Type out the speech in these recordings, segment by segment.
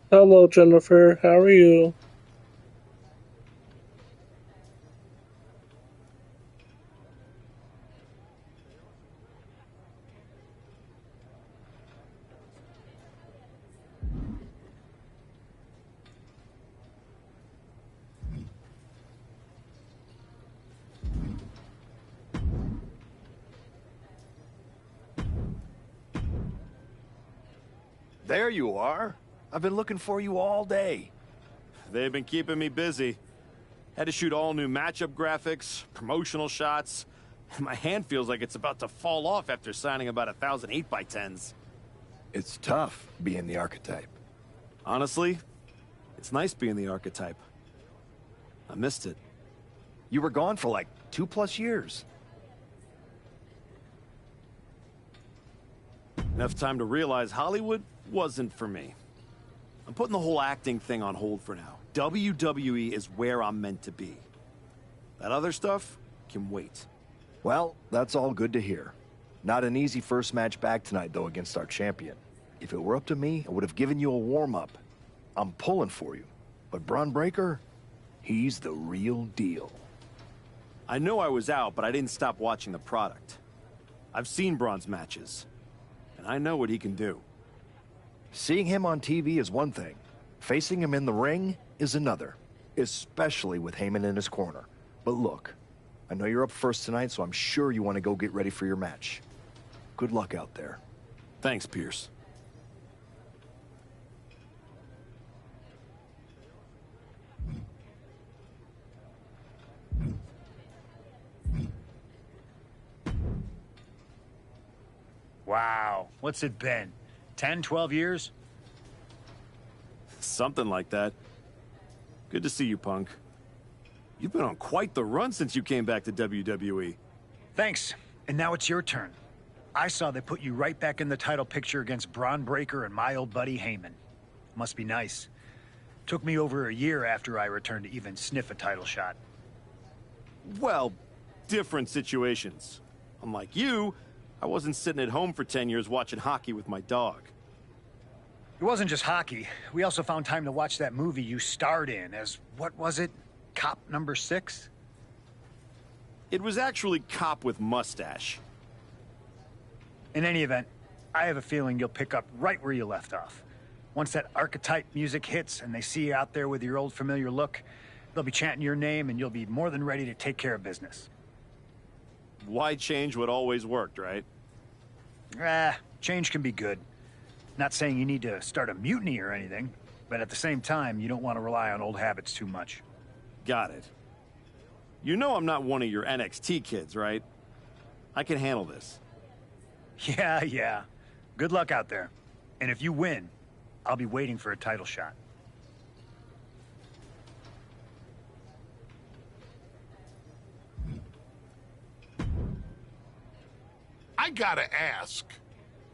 Hello, Jennifer. How are you? There you are. I've been looking for you all day. They've been keeping me busy. Had to shoot all new matchup graphics, promotional shots. My hand feels like it's about to fall off after signing about 1,000 8x10s. It's tough being the archetype. Honestly, it's nice being the archetype. I missed it. You were gone for like 2+ years. Enough time to realize Hollywood wasn't for me. I'm putting the whole acting thing on hold for now. WWE is where I'm meant to be. That other stuff can wait. Well, that's all good to hear. Not an easy first match back tonight, though, against our champion. If it were up to me, I would have given you a warm-up. I'm pulling for you. But Braun Breaker, he's the real deal. I know I was out, but I didn't stop watching the product. I've seen Braun's matches, and I know what he can do. Seeing him on TV is one thing. Facing him in the ring is another. Especially with Heyman in his corner. But look, I know you're up first tonight, so I'm sure you want to go get ready for your match. Good luck out there. Thanks, Pierce. Wow, what's it been? 10, 12 years? Something like that. Good to see you, Punk. You've been on quite the run since you came back to WWE. Thanks, and now it's your turn. I saw they put you right back in the title picture against Braun Breaker and my old buddy Heyman. Must be nice. Took me over a year after I returned to even sniff a title shot. Well, different situations. Unlike you, I wasn't sitting at home for 10 years watching hockey with my dog. It wasn't just hockey. We also found time to watch that movie you starred in as, what was it? Cop number 6? It was actually Cop with Mustache. In any event, I have a feeling you'll pick up right where you left off. Once that archetype music hits and they see you out there with your old familiar look, they'll be chanting your name and you'll be more than ready to take care of business. Why change what always worked, right? Change can be good. Not saying you need to start a mutiny or anything, but at the same time, you don't want to rely on old habits too much. Got it. You know I'm not one of your NXT kids, right? I can handle this. Yeah. Good luck out there. And if you win, I'll be waiting for a title shot. I gotta ask,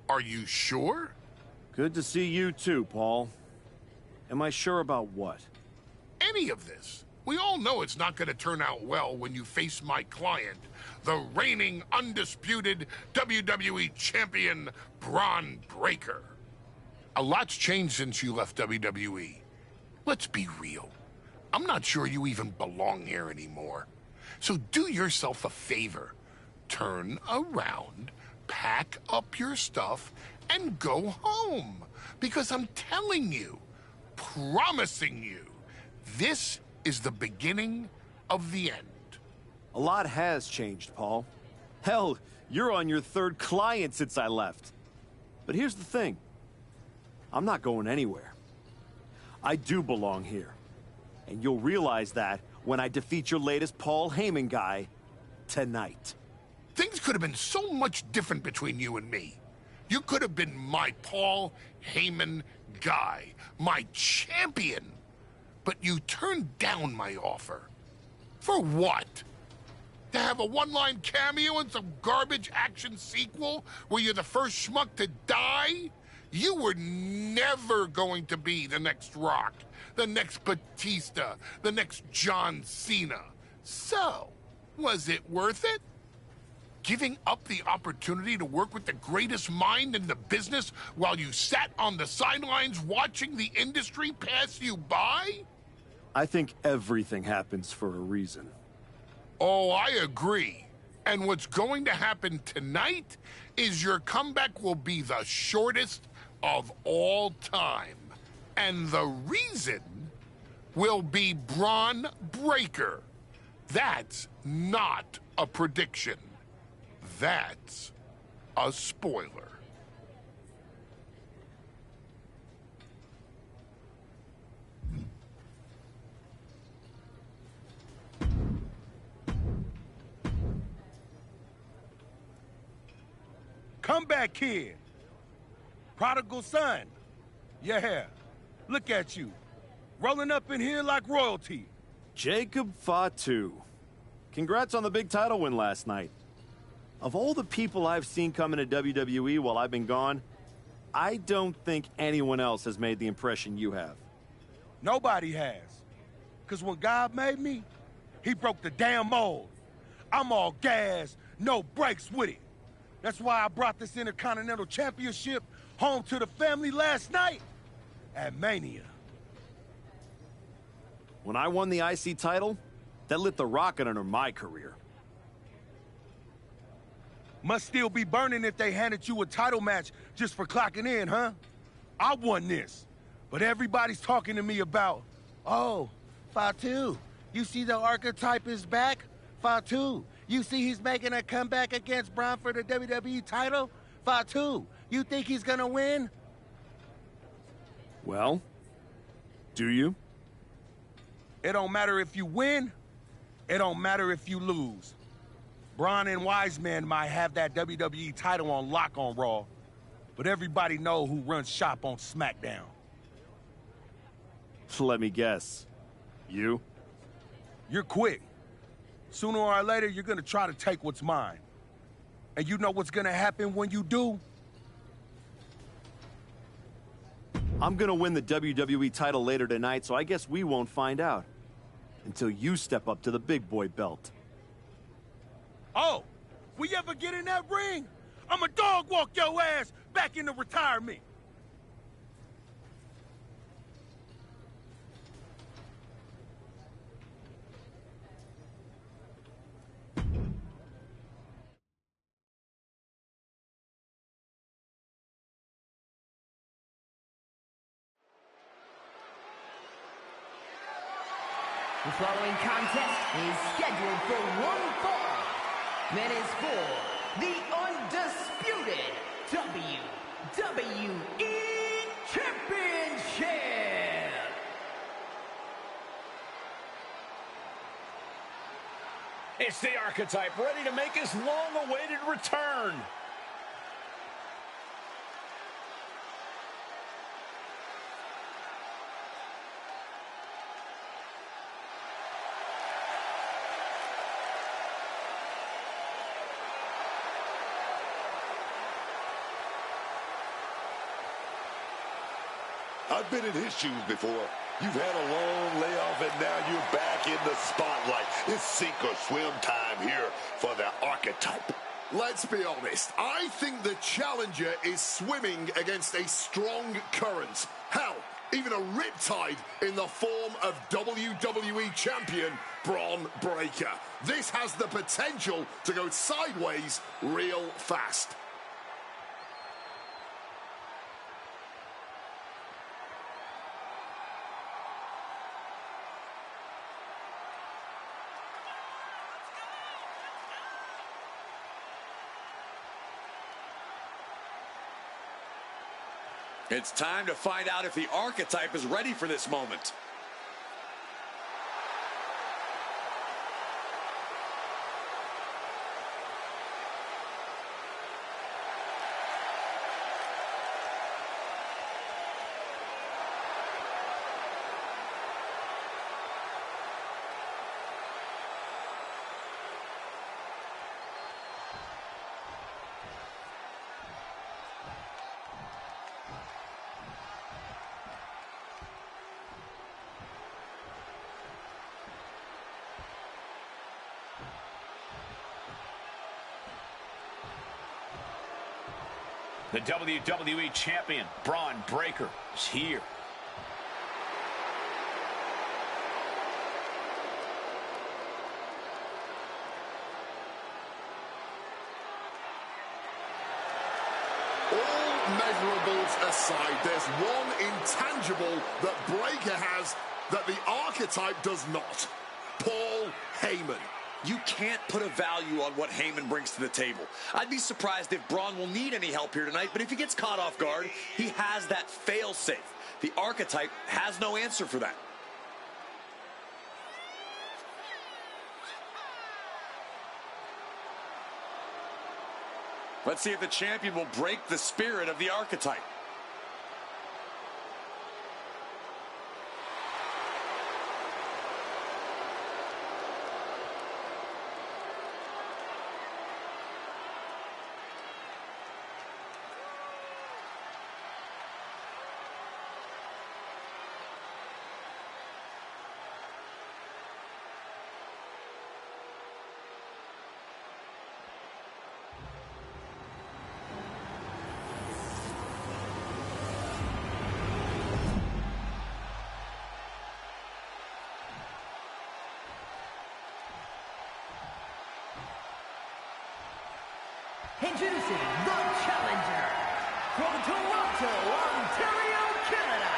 are you sure? Good to see you too, Paul. Am I sure about what? Any of this? We all know it's not gonna turn out well when you face my client, the reigning, undisputed WWE Champion, Braun Breaker. A lot's changed since you left WWE. Let's be real. I'm not sure you even belong here anymore. So do yourself a favor. Turn around, pack up your stuff, and go home. Because I'm telling you, promising you, this is the beginning of the end. A lot has changed, Paul. Hell, you're on your third client since I left. But here's the thing. I'm not going anywhere. I do belong here. And you'll realize that when I defeat your latest Paul Heyman guy tonight. Things could have been so much different between you and me. You could have been my Paul Heyman guy, my champion. But you turned down my offer. For what? To have a one-line cameo in some garbage action sequel where you're the first schmuck to die? You were never going to be the next Rock, the next Batista, the next John Cena. So, was it worth it? Giving up the opportunity to work with the greatest mind in the business while you sat on the sidelines watching the industry pass you by? I think everything happens for a reason. Oh, I agree. And what's going to happen tonight is your comeback will be the shortest of all time. And the reason will be Braun Breaker. That's not a prediction. That's a spoiler. Comeback kid. Prodigal son. Yeah, look at you. Rolling up in here like royalty. Jacob Fatu. Congrats on the big title win last night. Of all the people I've seen come into WWE while I've been gone, I don't think anyone else has made the impression you have. Nobody has. Because when God made me, he broke the damn mold. I'm all gas, no brakes with it. That's why I brought this Intercontinental Championship home to the family last night at Mania. When I won the IC title, that lit the rocket under my career. Must still be burning if they handed you a title match just for clocking in, huh? I won this. But everybody's talking to me about, oh, Fatu, you see the archetype is back? Fatu, you see he's making a comeback against Braun for the WWE title? Fatu, you think he's gonna win? Well, do you? It don't matter if you win, it don't matter if you lose. Braun and Wiseman might have that WWE title on lock on Raw, but everybody know who runs shop on SmackDown. Let me guess. You? You're quick. Sooner or later, you're gonna try to take what's mine. And you know what's gonna happen when you do? I'm gonna win the WWE title later tonight, so I guess we won't find out. Until you step up to the big boy belt. Oh, we ever get in that ring? I'ma dog walk your ass back into retirement. The following contest is scheduled for one fall. That is for the undisputed WWE Championship. It's the archetype ready to make his long-awaited return. I've been in his shoes before. You've had a long layoff, and now you're back in the spotlight. It's sink or swim time here for the archetype. Let's be honest. I think the challenger is swimming against a strong current. Hell, even a riptide in the form of WWE Champion Braun Breaker. This has the potential to go sideways real fast. It's time to find out if the archetype is ready for this moment. The WWE Champion, Braun Breaker, is here. All measurables aside, there's one intangible that Breaker has that the Archetype does not. Paul Heyman. You can't put a value on what Heyman brings to the table. I'd be surprised if Braun will need any help here tonight, but if he gets caught off guard, he has that fail-safe. The Archetype has no answer for that. Let's see if the champion will break the spirit of the Archetype. Introducing the challenger from Toronto, Ontario, Canada,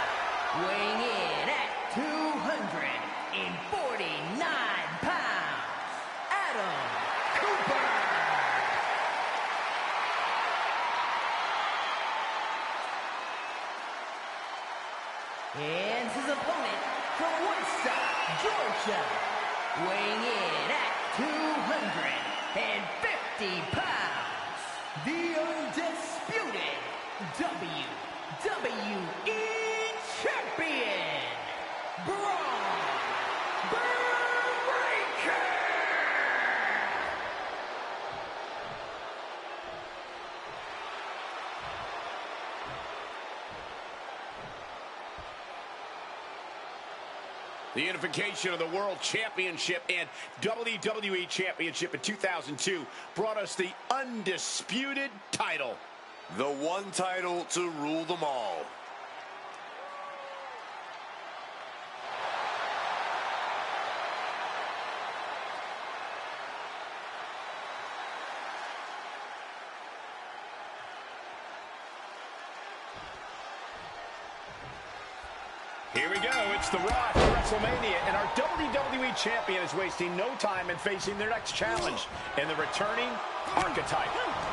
weighing in at 249 pounds, Adam Cooper. And his opponent from Woodstock, Georgia, weighing in at 250 pounds. The undisputed WWE Champion, Braun Breaker! The unification of the World Championship and WWE Championship in 2002 brought us the undisputed title. The one title to rule them all. Here we go. It's the Raw for WrestleMania, and our WWE Champion is wasting no time in facing their next challenge in the returning Archetype.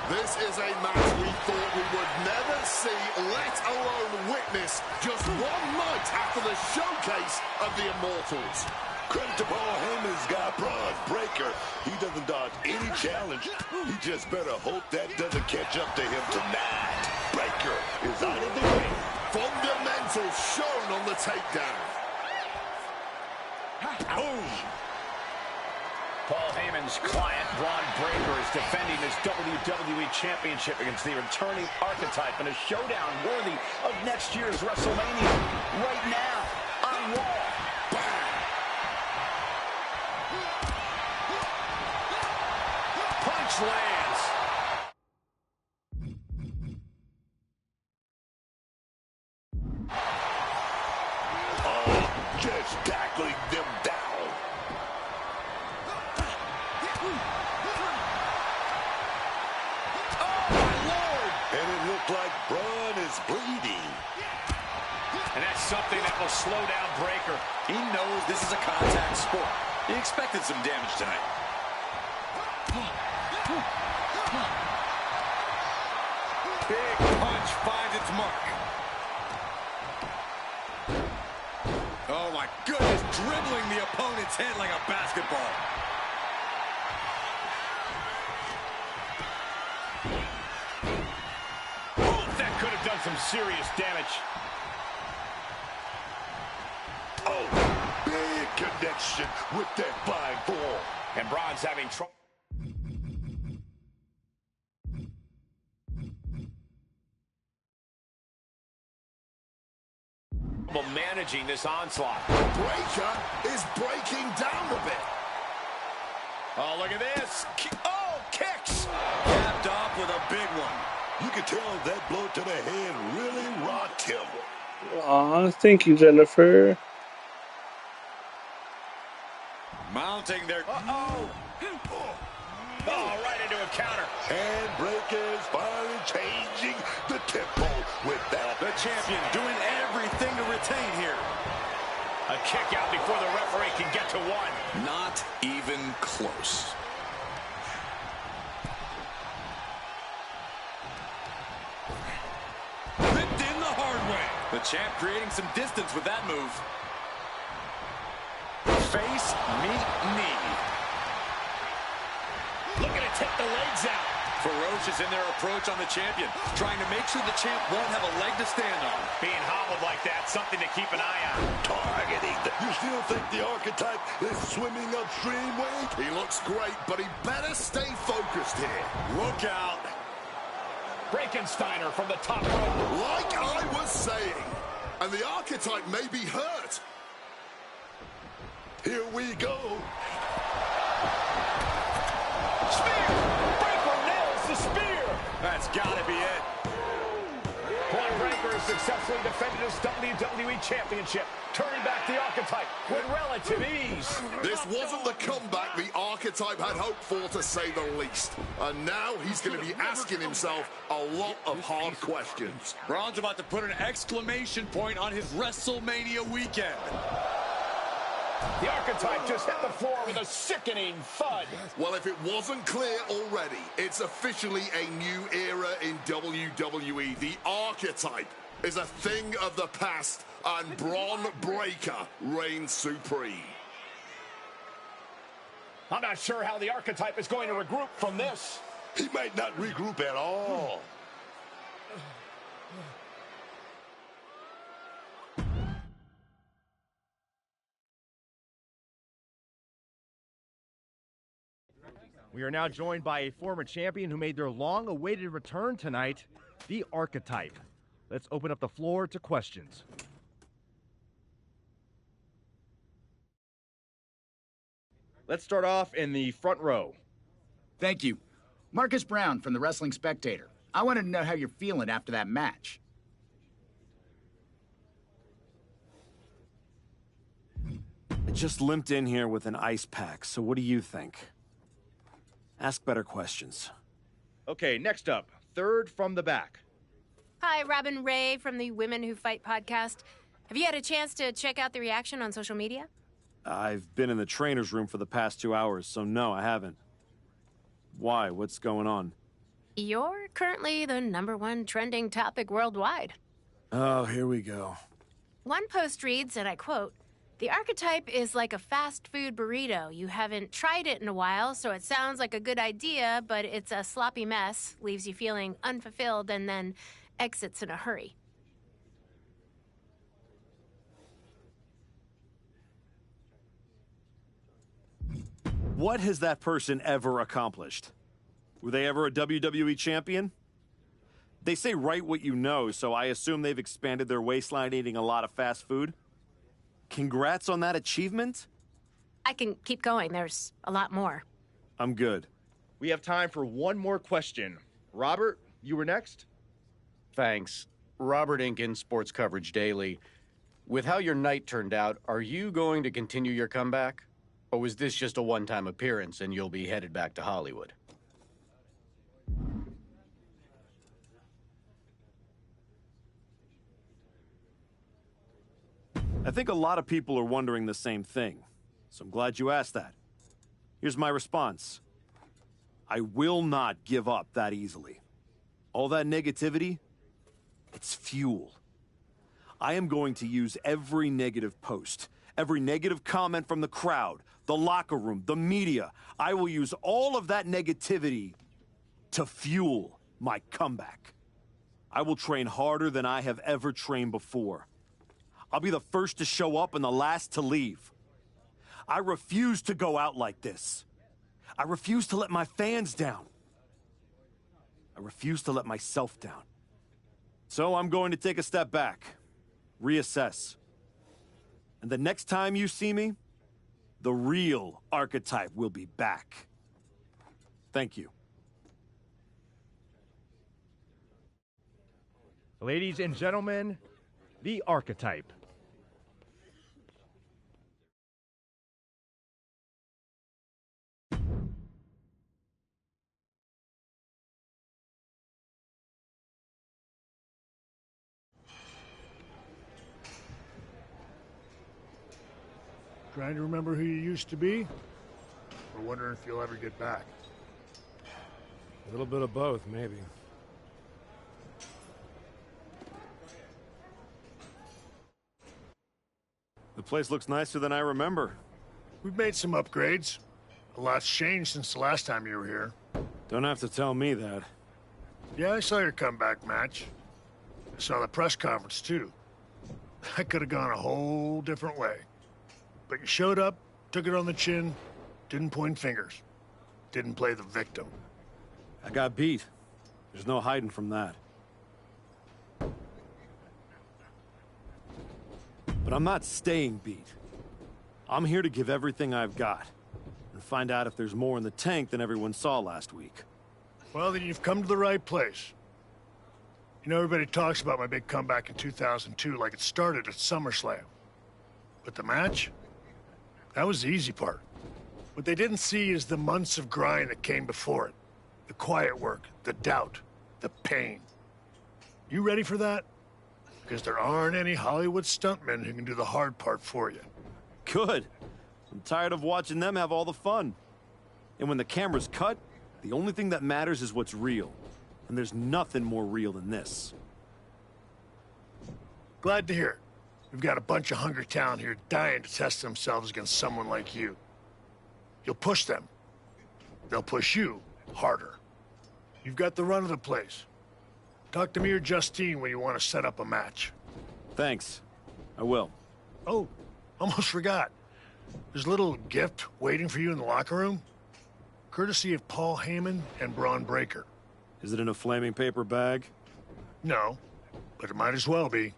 This is a match we thought we would never see, let alone witness, just one night after the showcase of the Immortals. Credit to Paul Heyman's guy, Braun Breaker. He doesn't dodge any challenge. He just better hope that doesn't catch up to him tonight. Breaker is out of the ring. Fundamentals shown on the takedown. Boom! Paul Heyman's client, Braun Breaker, is defending his WWE Championship against the returning Archetype in a showdown worthy of next year's WrestleMania. Right now, on Raw. Punch lands. Just tackling them down. Oh, my Lord! And it looked like Braun is bleeding. And that's something that will slow down Breaker. He knows this is a contact sport. He expected some damage tonight. Big punch finds its mark. Oh my goodness, dribbling the opponent's head like a basketball. Oh, that could have done some serious damage. Oh, big connection with that fine form. And Braun's having trouble managing this onslaught. Breaker is breaking down a bit. Oh, look at this. Oh, kicks. Capped off with a big one. You could tell that blow to the head really rocked him. Aw, thank you, Jennifer. Mounting their... Uh-oh! Oh, right into a counter. And Breaker's finally changing the tempo with that. The champion doing everything to retain here. A kick out before the referee can get to one. Not even close. Ripped in the hard way. The champ creating some distance with that move. Face, meet, knee. Looking to take the legs out. Ferocious in their approach on the champion, trying to make sure the champ won't have a leg to stand on. Being hobbled like that, something to keep an eye on. Targeting. You still think the Archetype is swimming upstream, Wade? He looks great, but he better stay focused here. Look out. Frankensteiner from the top rope. Like I was saying, and the Archetype may be hurt. Here we go. Spear! Breaker nails the spear! That's gotta be it. Braun Breaker has successfully defended his WWE Championship, turning back the Archetype with relative ease. This wasn't the comeback the Archetype had hoped for, to say the least. And now he's going to be asking himself a lot of hard questions. Braun's about to put an exclamation point on his WrestleMania weekend. The Archetype just hit the floor with a sickening thud. Well, if it wasn't clear already, it's officially a new era in WWE. The Archetype is a thing of the past, and Braun Breaker reigns supreme. I'm not sure how the Archetype is going to regroup from this. He might not regroup at all. We are now joined by a former champion who made their long-awaited return tonight, the Archetype. Let's open up the floor to questions. Let's start off in the front row. Thank you. Marcus Brown from the Wrestling Spectator. I wanted to know how you're feeling after that match. I just limped in here with an ice pack, so what do you think? Ask better questions. Okay, next up, third from the back. Hi, Robin Ray from the Women Who Fight podcast. Have you had a chance to check out the reaction on social media? I've been in the trainer's room for the past 2 hours, so no, I haven't. Why? What's going on? You're currently the #1 trending topic worldwide. Oh, here we go. One post reads, and I quote, "The Archetype is like a fast food burrito. You haven't tried it in a while, so it sounds like a good idea, but it's a sloppy mess, leaves you feeling unfulfilled, and then exits in a hurry." What has that person ever accomplished? Were they ever a WWE champion? They say write what you know, so I assume they've expanded their waistline eating a lot of fast food. Congrats on that achievement. I can keep going. There's a lot more. I'm good. We have time for one more question. Robert, you were next? Thanks. Robert Inkin, Sports Coverage Daily. With how your night turned out, are you going to continue your comeback? Or was this just a one-time appearance and you'll be headed back to Hollywood? I think a lot of people are wondering the same thing, so I'm glad you asked that. Here's my response. I will not give up that easily. All that negativity, it's fuel. I am going to use every negative post, every negative comment from the crowd, the locker room, the media. I will use all of that negativity to fuel my comeback. I will train harder than I have ever trained before. I'll be the first to show up and the last to leave. I refuse to go out like this. I refuse to let my fans down. I refuse to let myself down. So I'm going to take a step back, reassess. And the next time you see me, the real Archetype will be back. Thank you. Ladies and gentlemen, the Archetype. Trying to remember who you used to be? Or wondering if you'll ever get back? A little bit of both, maybe. The place looks nicer than I remember. We've made some upgrades. A lot's changed since the last time you were here. Don't have to tell me that. Yeah, I saw your comeback match. I saw the press conference, too. That could have gone a whole different way. But you showed up, took it on the chin, didn't point fingers. Didn't play the victim. I got beat. There's no hiding from that. But I'm not staying beat. I'm here to give everything I've got. And find out if there's more in the tank than everyone saw last week. Well, then you've come to the right place. You know, everybody talks about my big comeback in 2002 like it started at SummerSlam. But the match? That was the easy part. What they didn't see is the months of grind that came before it. The quiet work, the doubt, the pain. You ready for that? Because there aren't any Hollywood stuntmen who can do the hard part for you. Good. I'm tired of watching them have all the fun. And when the camera's cut, the only thing that matters is what's real. And there's nothing more real than this. Glad to hear it. We've got a bunch of hungry talent here dying to test themselves against someone like you. You'll push them. They'll push you harder. You've got the run of the place. Talk to me or Justine when you want to set up a match. Thanks. I will. Oh, almost forgot. There's a little gift waiting for you in the locker room. Courtesy of Paul Heyman and Braun Breaker. Is it in a flaming paper bag? No, but it might as well be.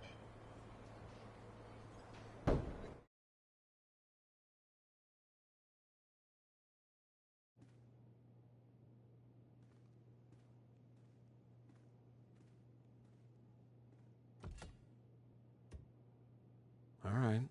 All right.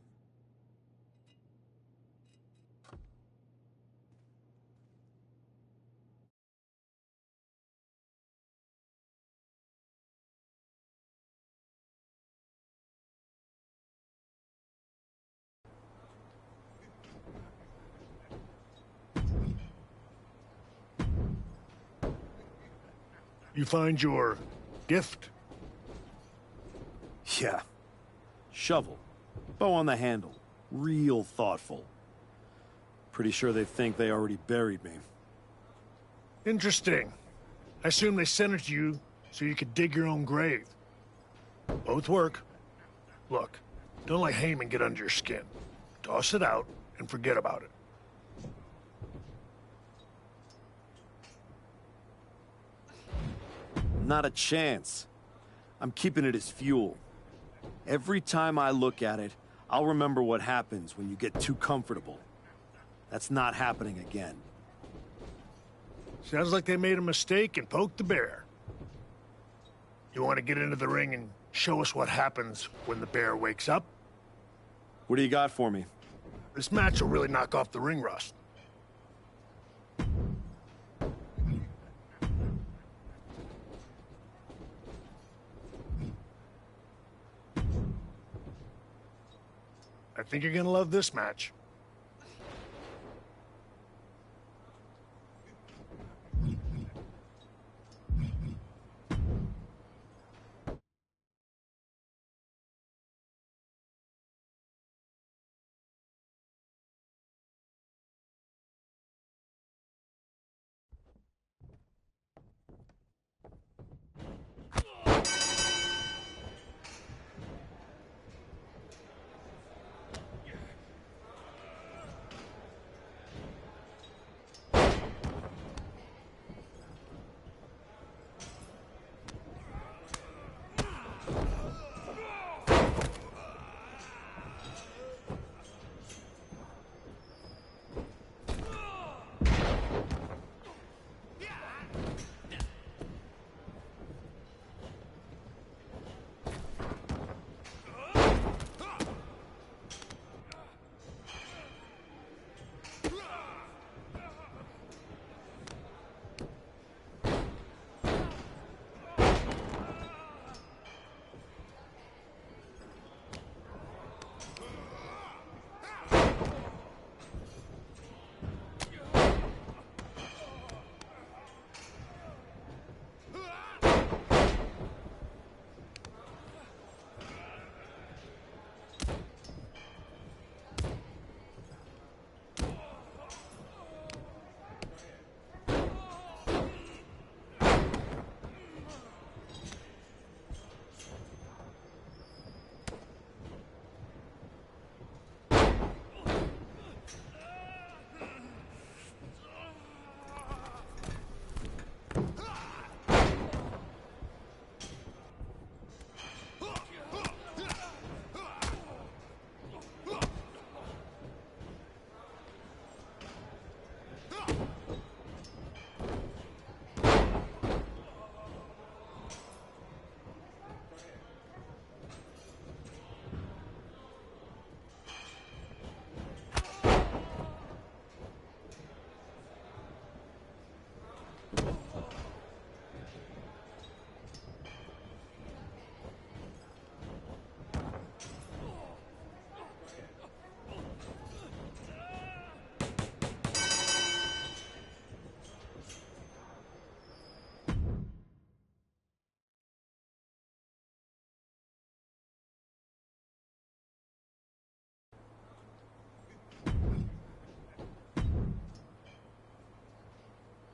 You find your gift? Yeah. Shovel. Bow on the handle. Real thoughtful. Pretty sure they think they already buried me. Interesting. I assume they sent it to you so you could dig your own grave. Both work. Look, don't let Heyman get under your skin. Toss it out and forget about it. Not a chance. I'm keeping it as fuel. Every time I look at it, I'll remember what happens when you get too comfortable. That's not happening again. Sounds like they made a mistake and poked the bear. You want to get into the ring and show us what happens when the bear wakes up? What do you got for me? This match will really knock off the ring rust. I think you're gonna love this match.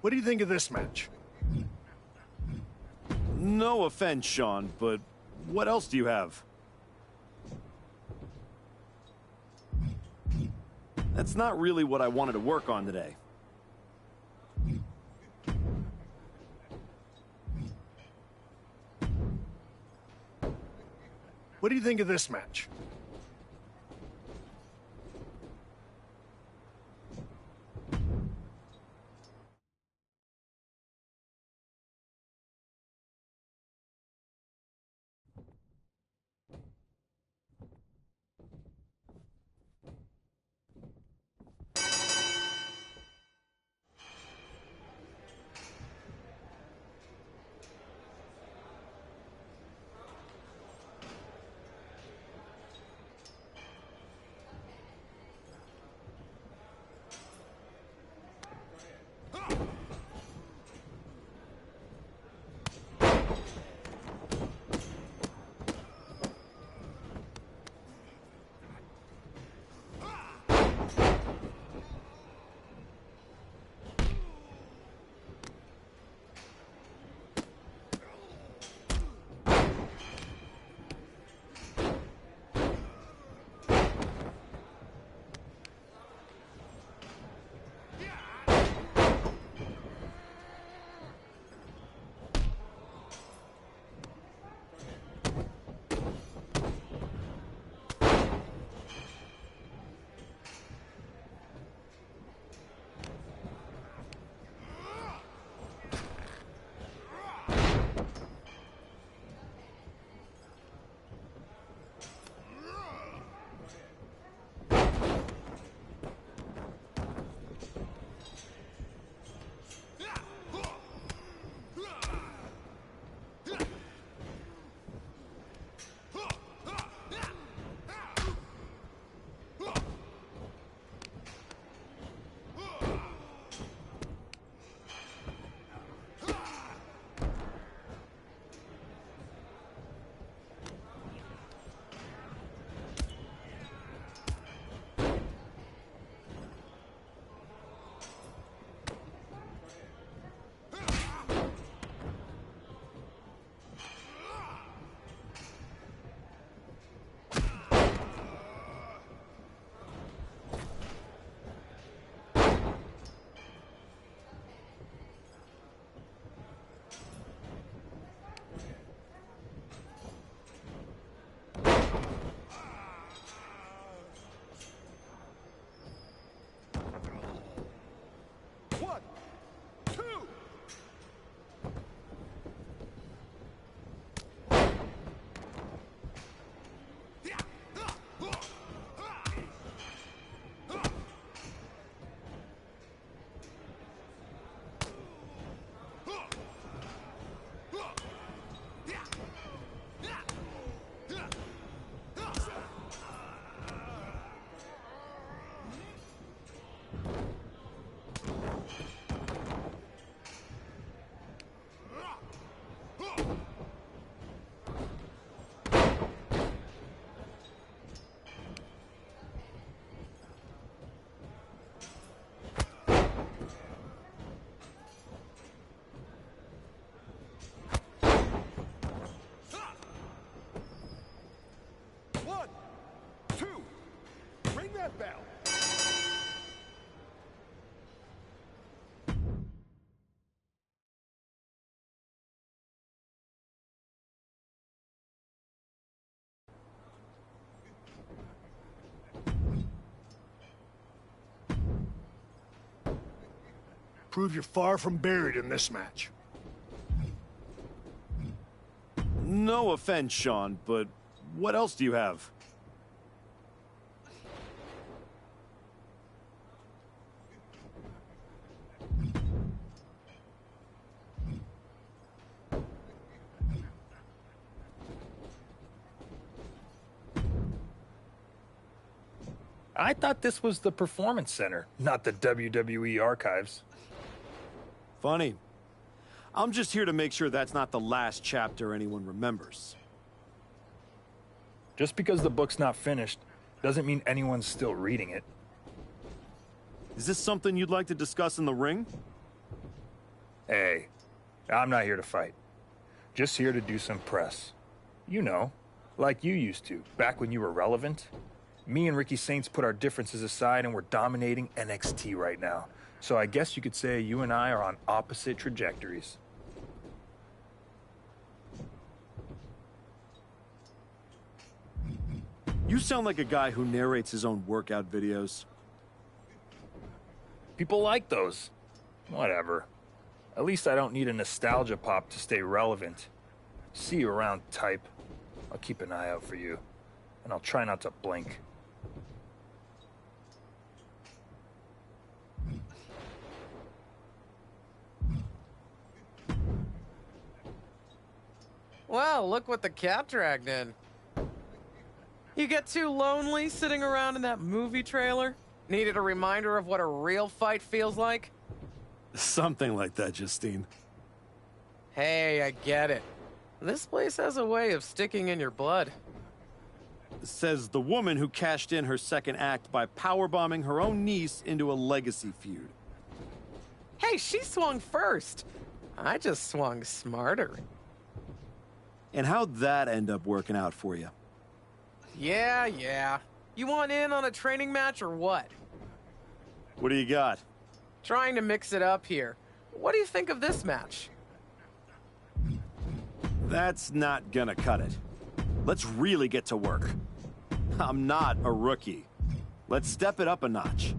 What do you think of this match? No offense, Sean, but what else do you have? That's not really what I wanted to work on today. What do you think of this match? bell. Prove you're far from buried in this match. No offense, Sean, but what else do you have? I thought this was the Performance Center, not the WWE Archives. Funny. I'm just here to make sure that's not the last chapter anyone remembers. Just because the book's not finished doesn't mean anyone's still reading it. Is this something you'd like to discuss in the ring? Hey, I'm not here to fight. Just here to do some press. You know, like you used to, back when you were relevant. Me and Ricky Saints put our differences aside and we're dominating NXT right now. So I guess you could say you and I are on opposite trajectories. You sound like a guy who narrates his own workout videos. People like those. Whatever. At least I don't need a nostalgia pop to stay relevant. See you around, type. I'll keep an eye out for you. And I'll try not to blink. Well, look what the cat dragged in. You get too lonely sitting around in that movie trailer? Needed a reminder of what a real fight feels like? Something like that, Justine. Hey, I get it. This place has a way of sticking in your blood. Says the woman who cashed in her second act by powerbombing her own niece into a legacy feud. Hey, she swung first. I just swung smarter. And how'd that end up working out for you? Yeah. You want in on a training match or what? What do you got? Trying to mix it up here. What do you think of this match? That's not gonna cut it. Let's really get to work. I'm not a rookie. Let's step it up a notch.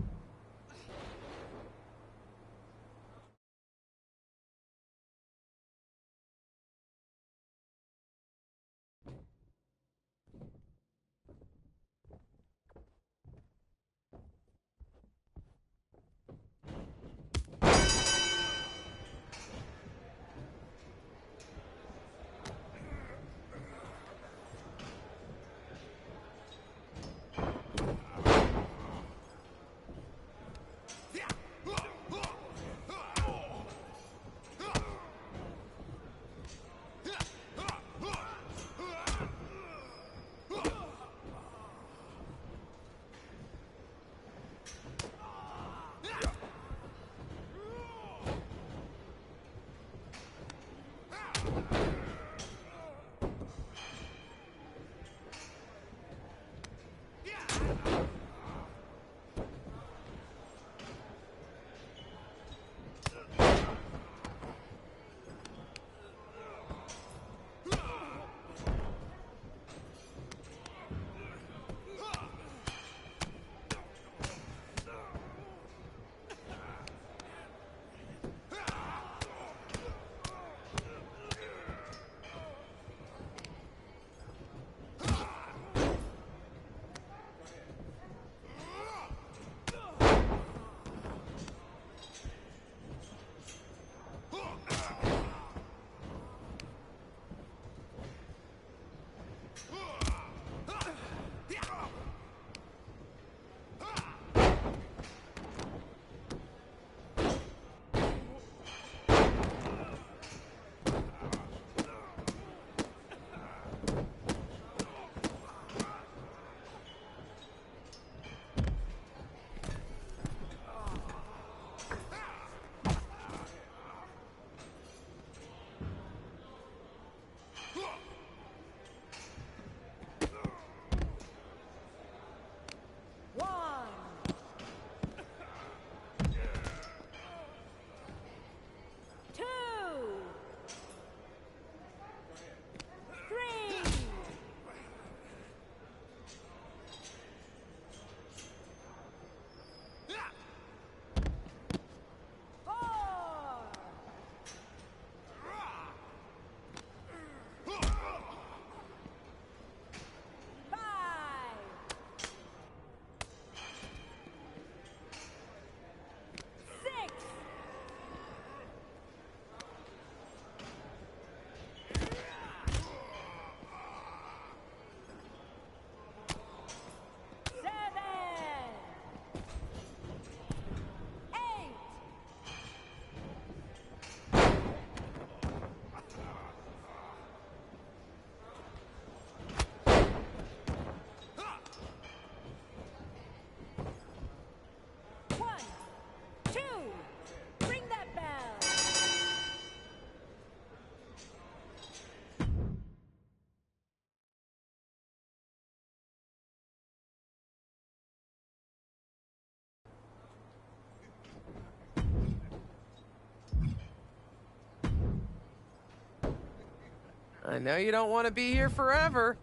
I know you don't want to be here forever.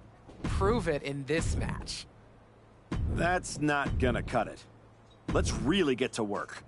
Prove it in this match. That's not gonna cut it. Let's really get to work.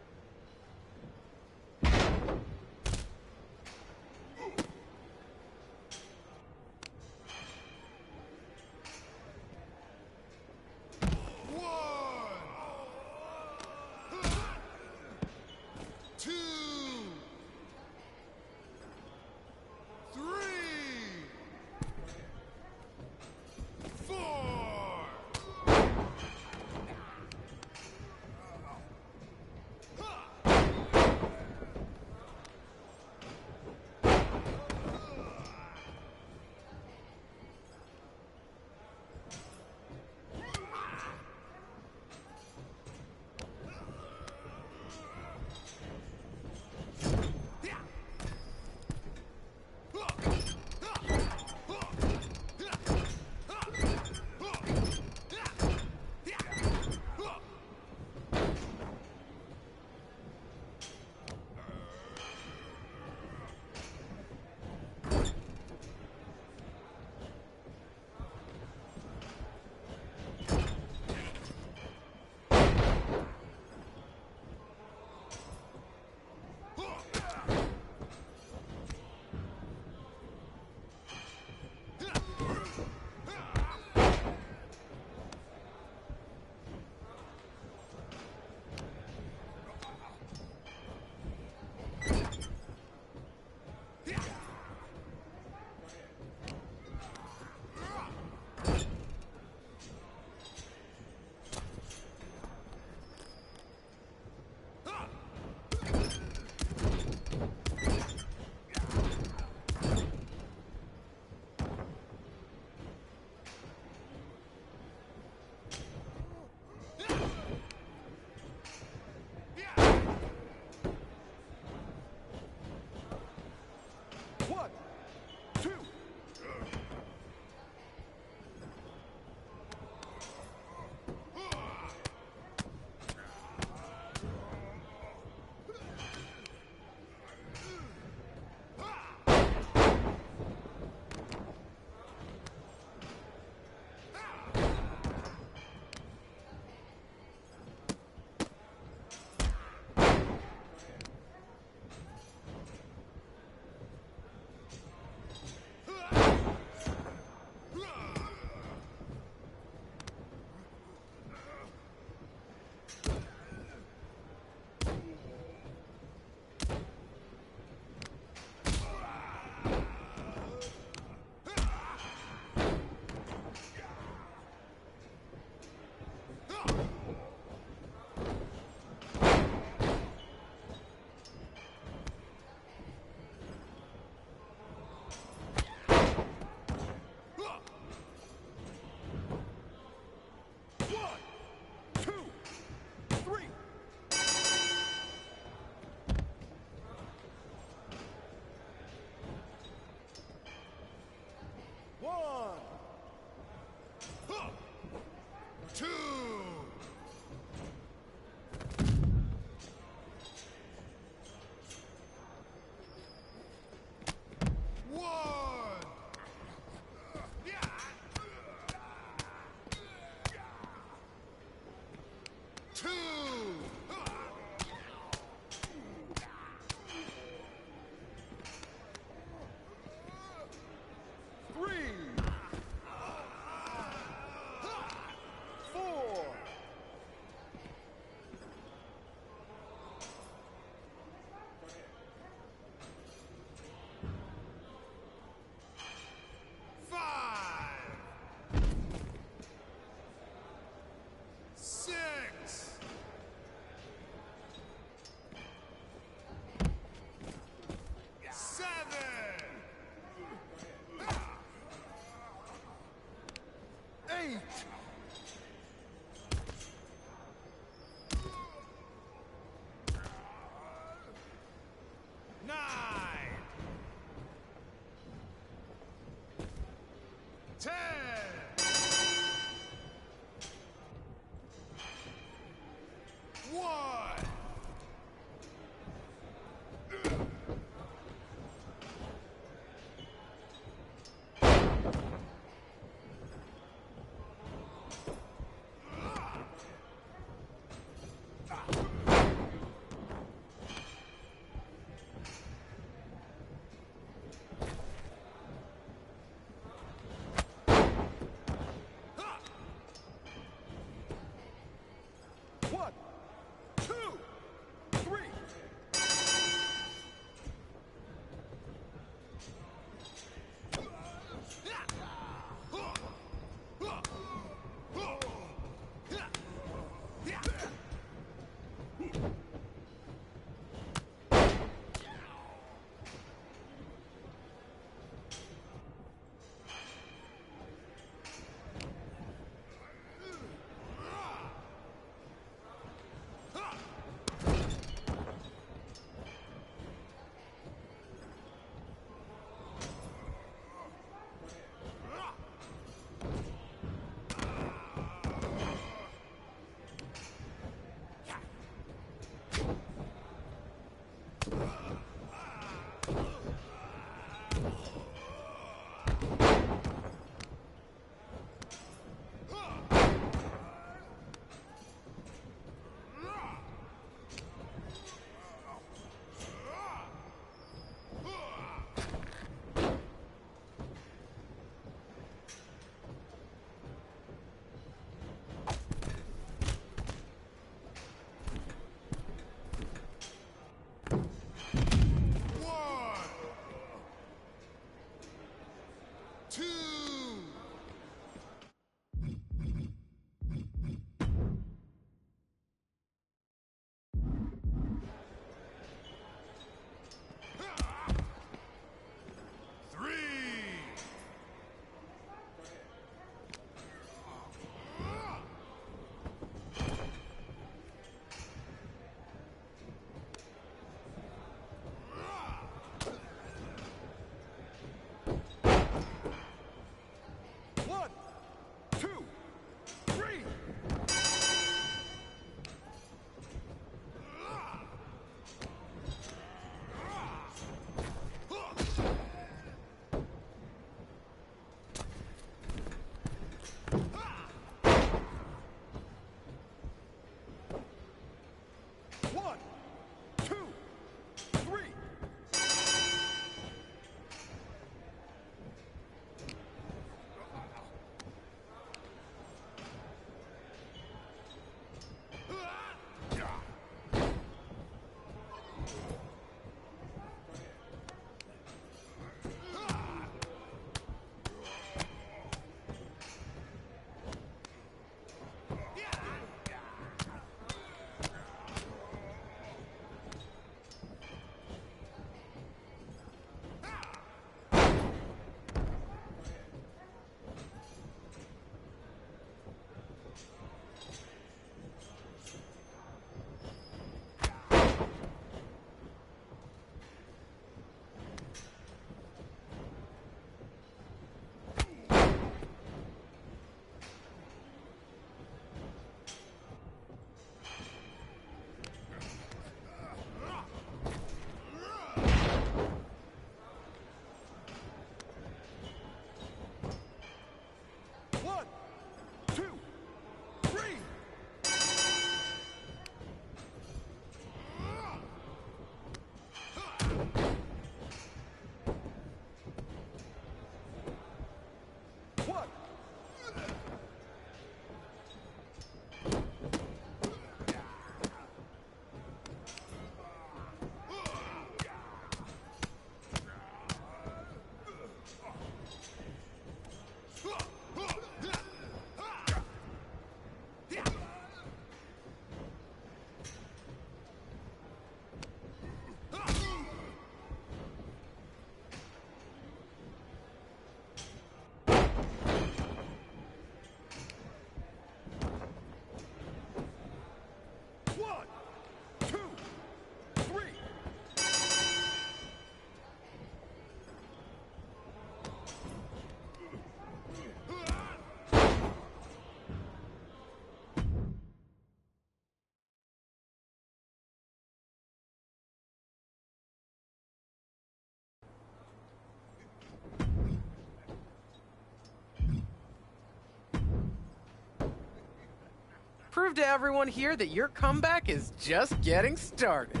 Prove to everyone here that your comeback is just getting started.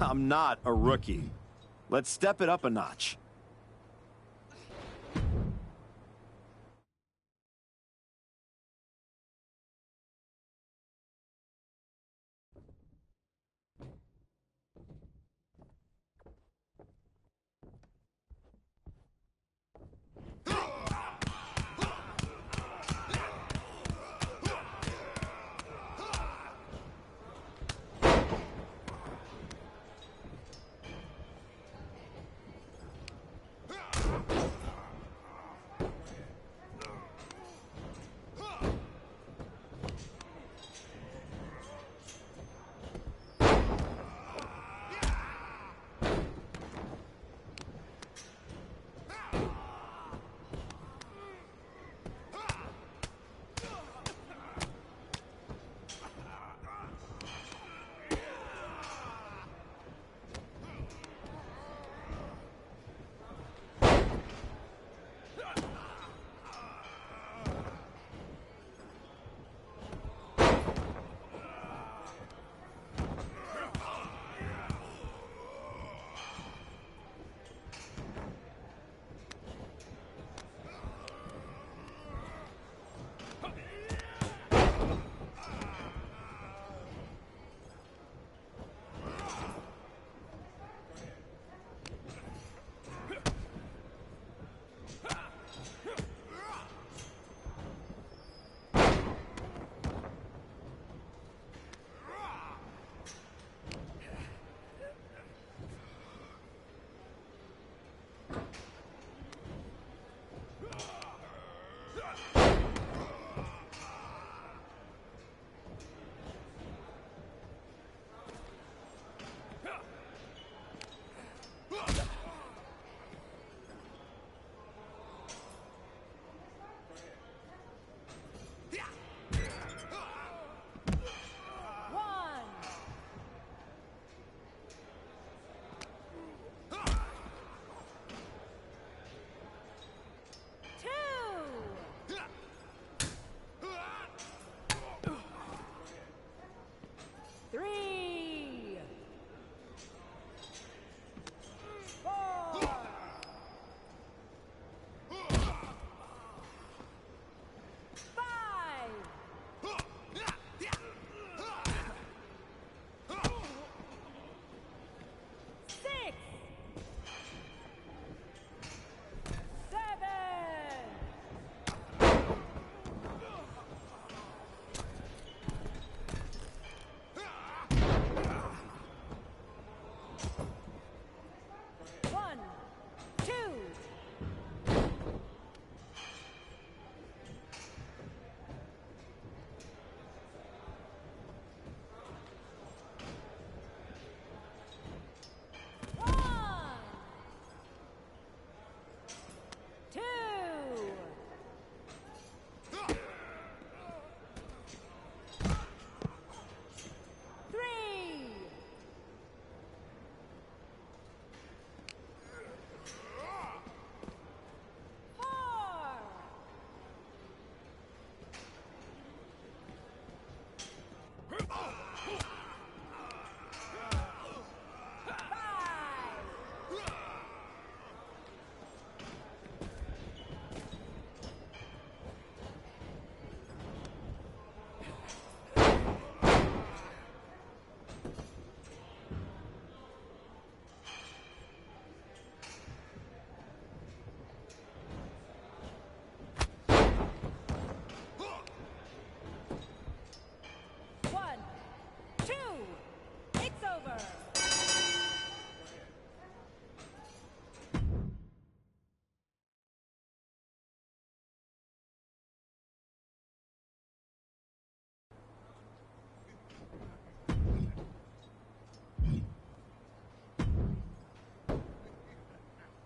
I'm not a rookie. Let's step it up a notch.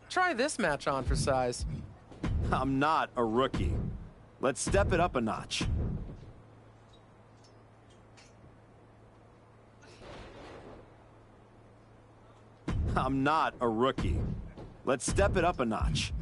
Try this match on for size. I'm not a rookie. Let's step it up a notch. I'm not a rookie. Let's step it up a notch.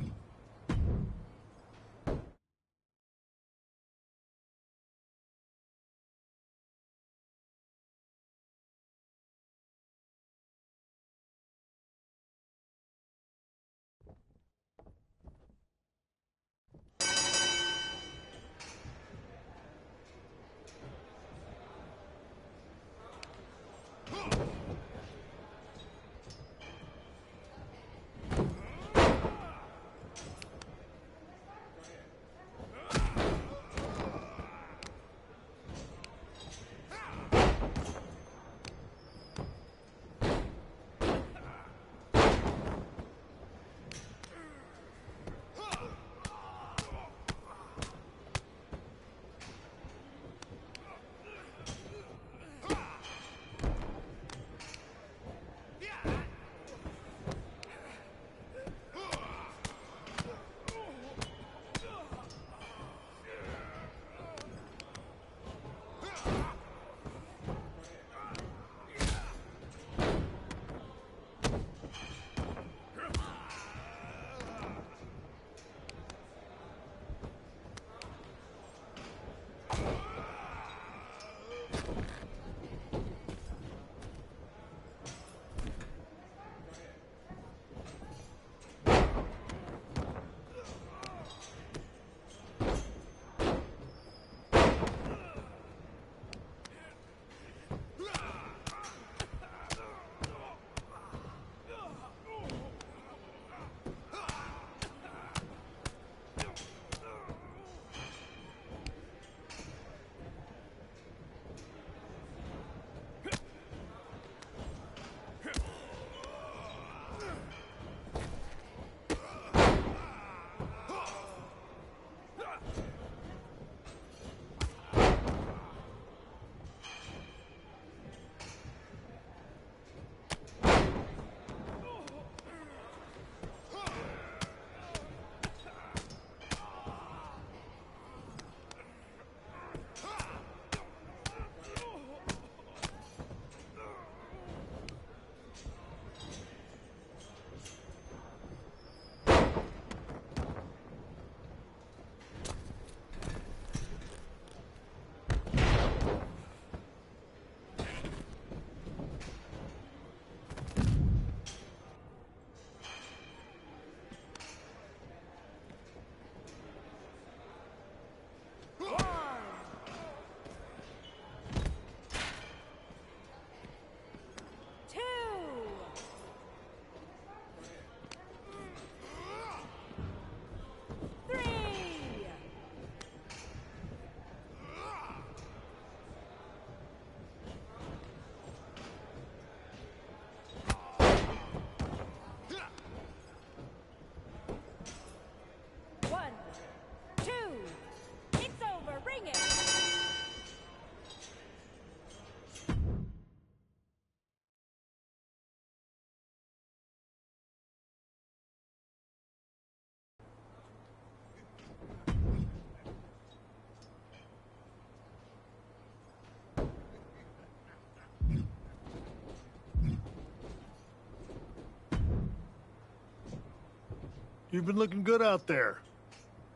You've been looking good out there.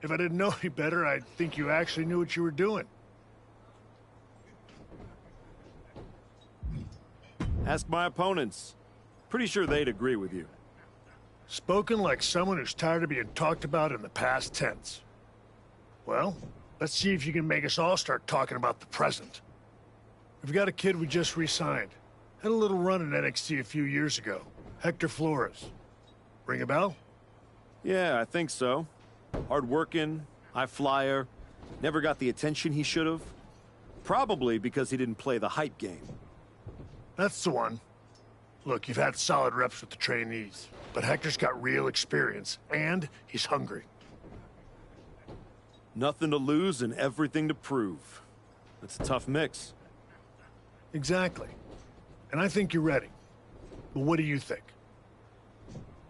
If I didn't know any better, I'd think you actually knew what you were doing. Ask my opponents. Pretty sure they'd agree with you. Spoken like someone who's tired of being talked about in the past tense. Well, let's see if you can make us all start talking about the present. We've got a kid we just re-signed. Had a little run in NXT a few years ago. Hector Flores. Ring a bell? Yeah, I think so. Hard-working, high flyer, never got the attention he should have. Probably because he didn't play the hype game. That's the one. Look, you've had solid reps with the trainees, but Hector's got real experience, and he's hungry. Nothing to lose and everything to prove. That's a tough mix. Exactly. And I think you're ready. But what do you think?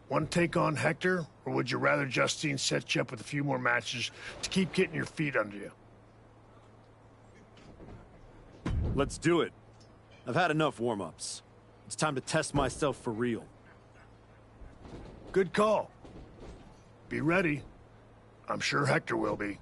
Want to take on Hector, or would you rather Justine set you up with a few more matches to keep getting your feet under you? Let's do it. I've had enough warm-ups. It's time to test myself for real. Good call. Be ready. I'm sure Hector will be.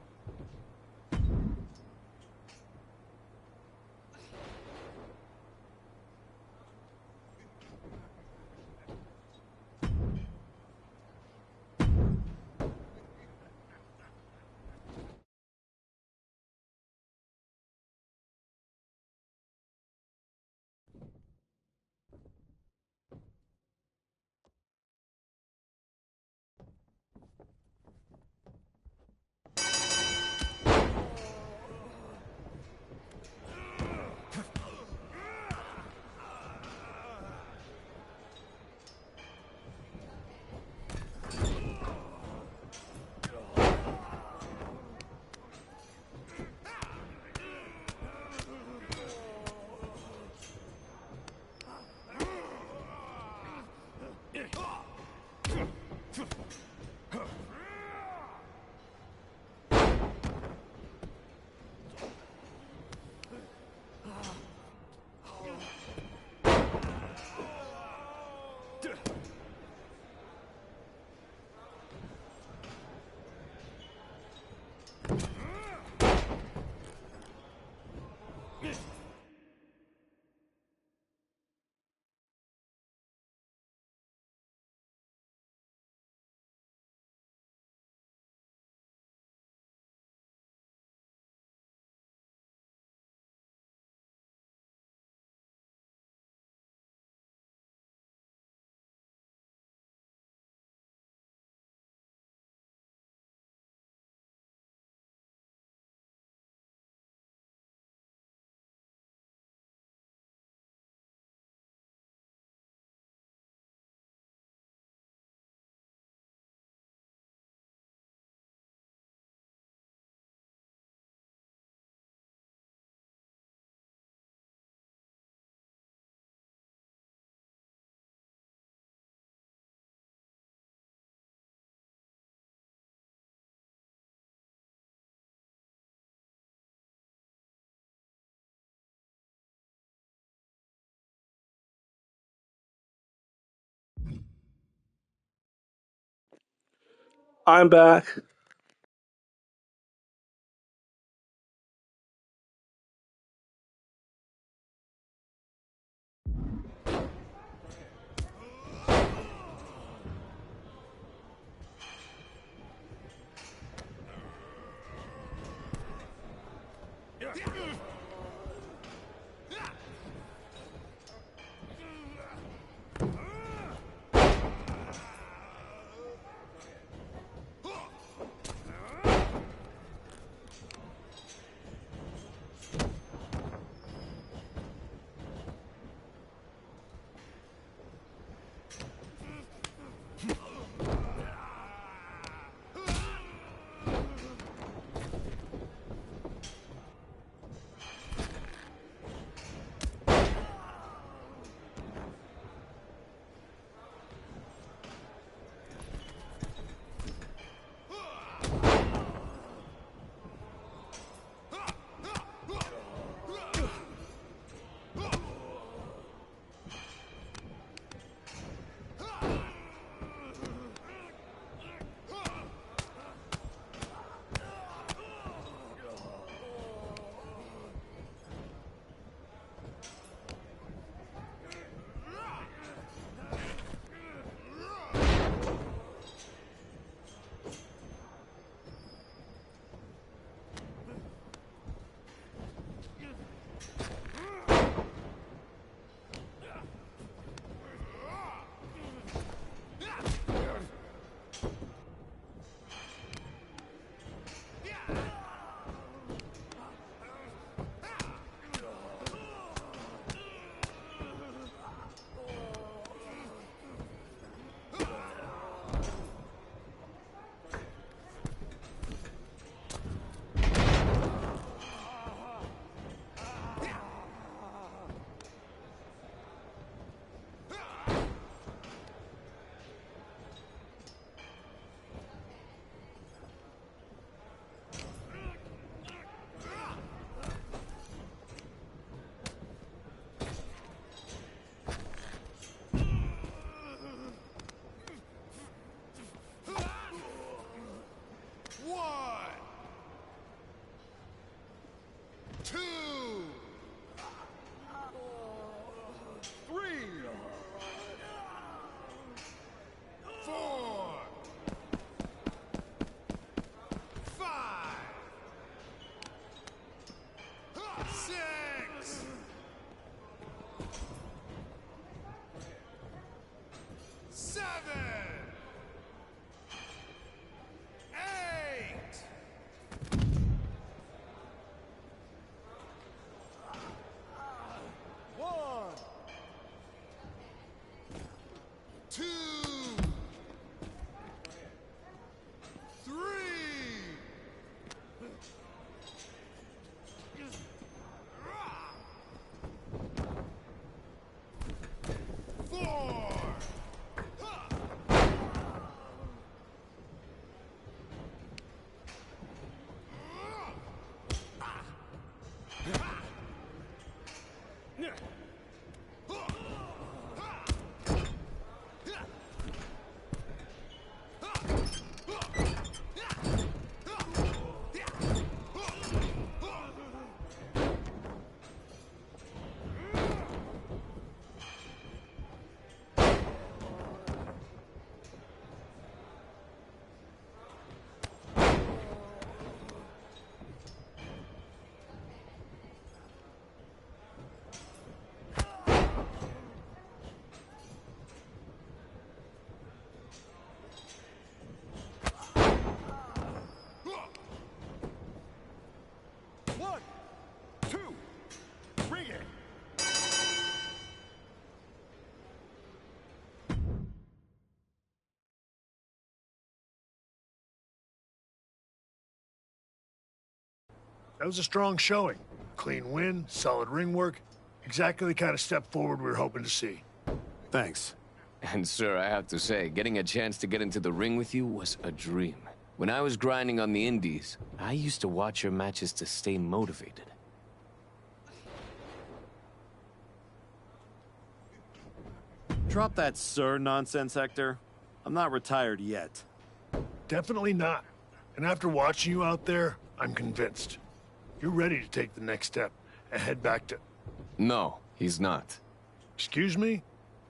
I'm back. 1, 2, bring it. That was a strong showing. Clean win, solid ring work. Exactly the kind of step forward we were hoping to see. Thanks. And sir, I have to say, getting a chance to get into the ring with you was a dream. When I was grinding on the indies, I used to watch your matches to stay motivated. Drop that sir nonsense, Hector. I'm not retired yet. Definitely not. And after watching you out there, I'm convinced. You're ready to take the next step and head back to... No, he's not. Excuse me?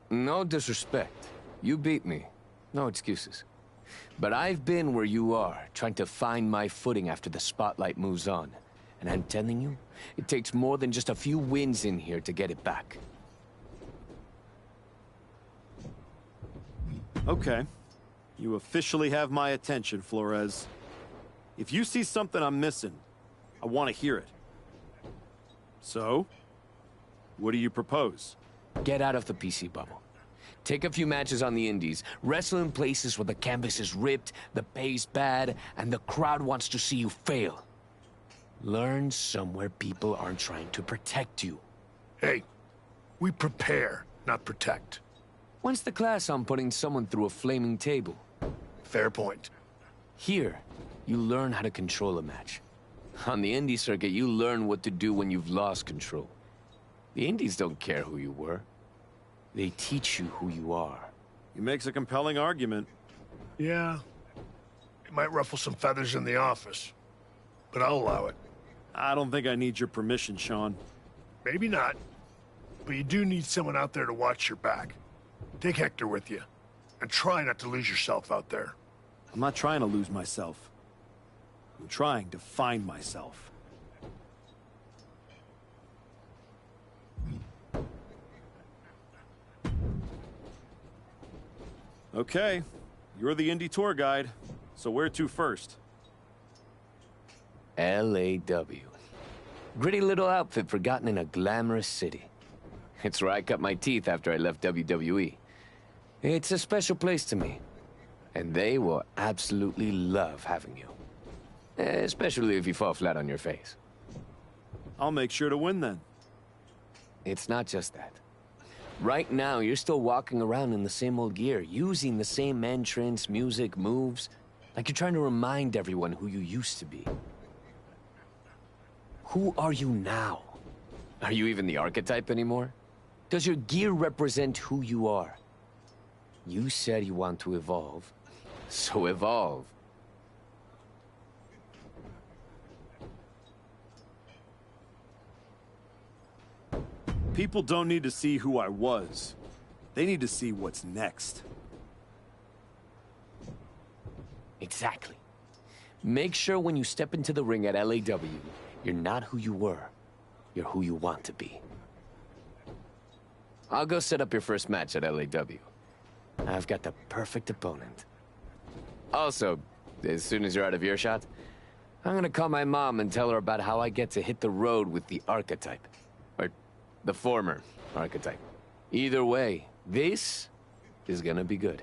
No disrespect. You beat me. No excuses. But I've been where you are, trying to find my footing after the spotlight moves on. And I'm telling you, it takes more than just a few wins in here to get it back. Okay. You officially have my attention, Flores. If you see something I'm missing, I want to hear it. So, what do you propose? Get out of the PC bubble. Take a few matches on the indies, wrestle in places where the canvas is ripped, the pay's bad, and the crowd wants to see you fail. Learn somewhere people aren't trying to protect you. Hey, we prepare, not protect. When's the class on putting someone through a flaming table? Fair point. Here, you learn how to control a match. On the indie circuit, you learn what to do when you've lost control. The indies don't care who you were. They teach you who you are. He makes a compelling argument. Yeah. It might ruffle some feathers in the office, but I'll allow it. I don't think I need your permission, Sean. Maybe not, but you do need someone out there to watch your back. Take Hector with you, and try not to lose yourself out there. I'm not trying to lose myself. I'm trying to find myself. Okay, you're the indie tour guide, so where to first? LAW. Gritty little outfit forgotten in a glamorous city. It's where I cut my teeth after I left WWE. It's a special place to me, and they will absolutely love having you. Especially if you fall flat on your face. I'll make sure to win then. It's not just that. Right now, you're still walking around in the same old gear, using the same entrance, music, moves, like you're trying to remind everyone who you used to be. Who are you now? Are you even the archetype anymore? Does your gear represent who you are? You said you want to evolve, so evolve. People don't need to see who I was. They need to see what's next. Exactly. Make sure when you step into the ring at LAW, you're not who you were. You're who you want to be. I'll go set up your first match at LAW. I've got the perfect opponent. Also, as soon as you're out of earshot, I'm gonna call my mom and tell her about how I get to hit the road with the archetype. Or the former archetype. Either way, this is gonna be good.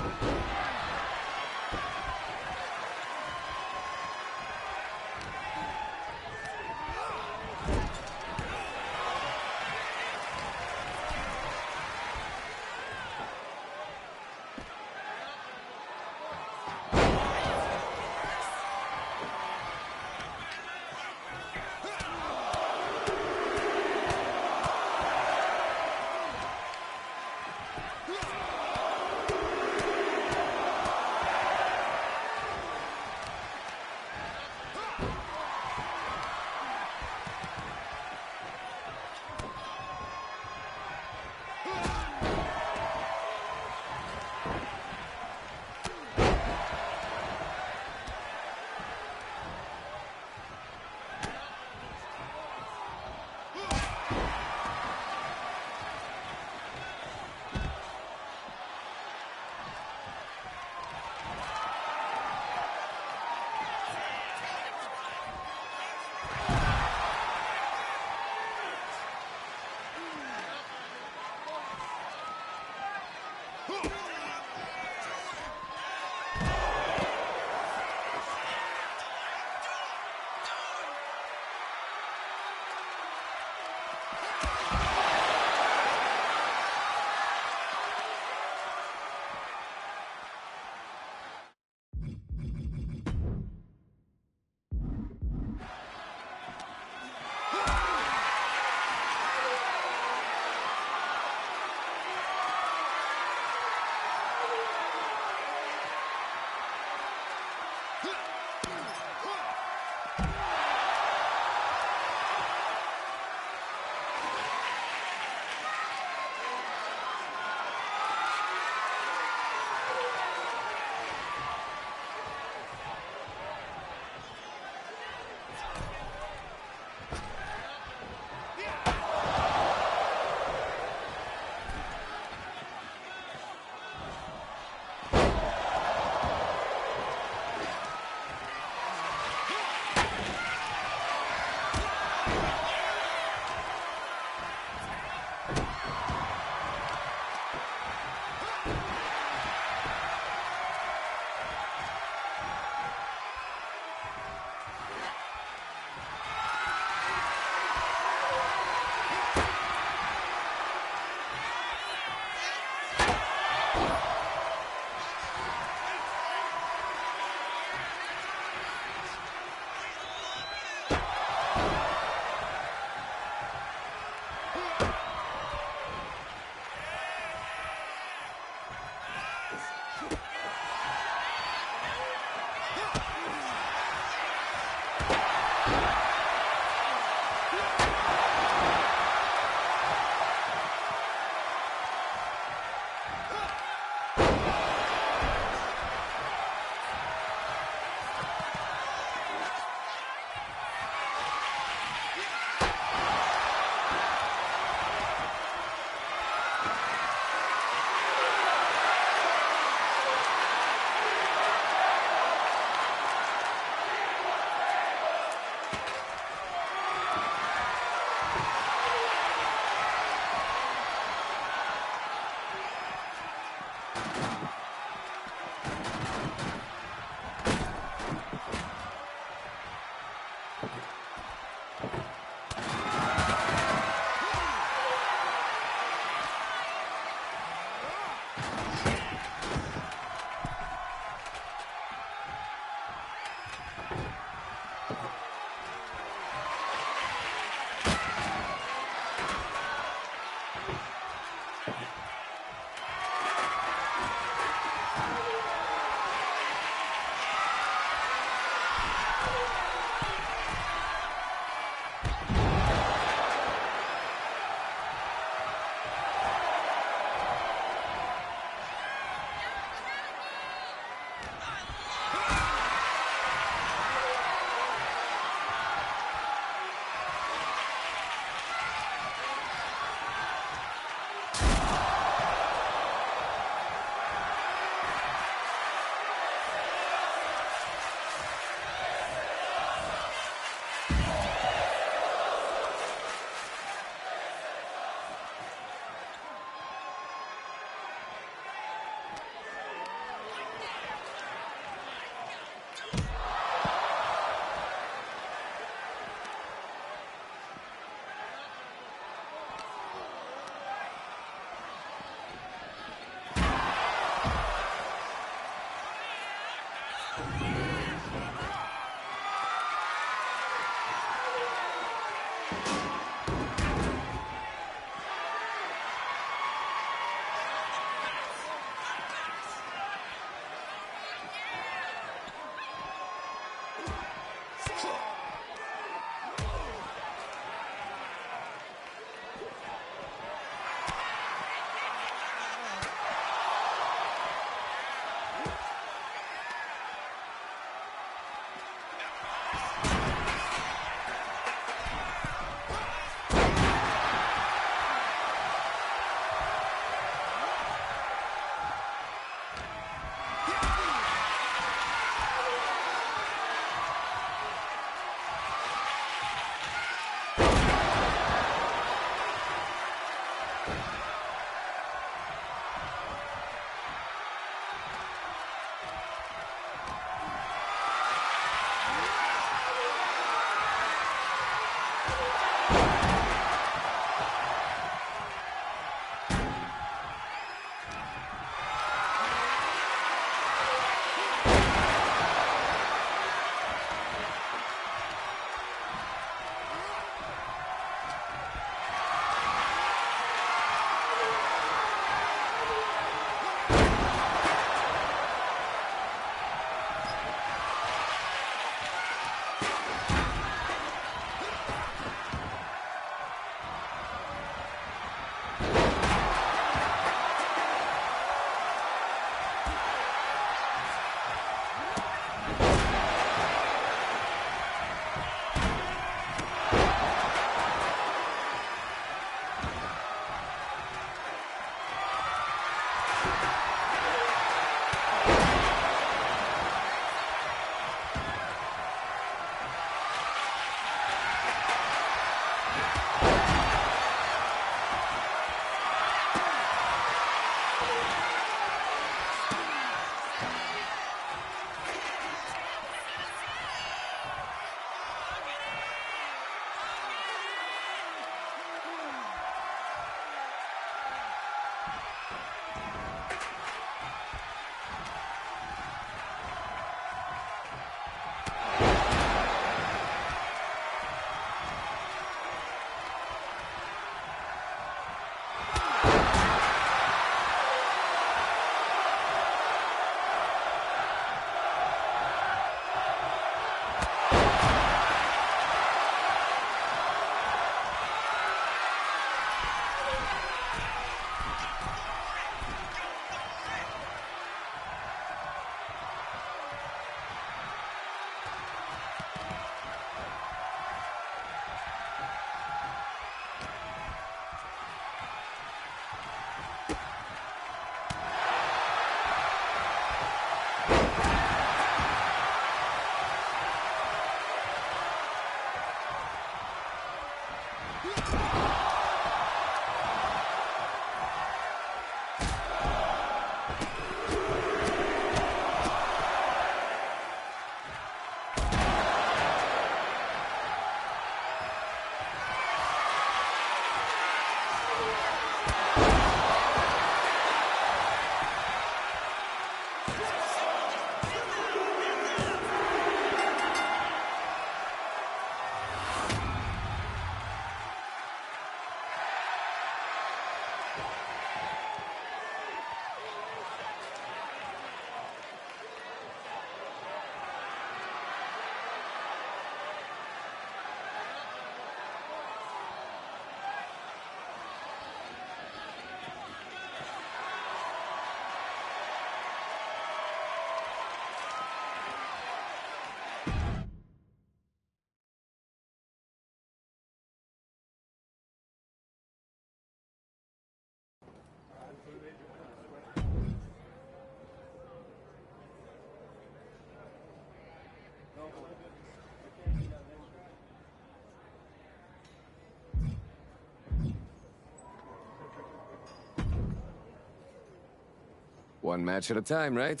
One match at a time, right?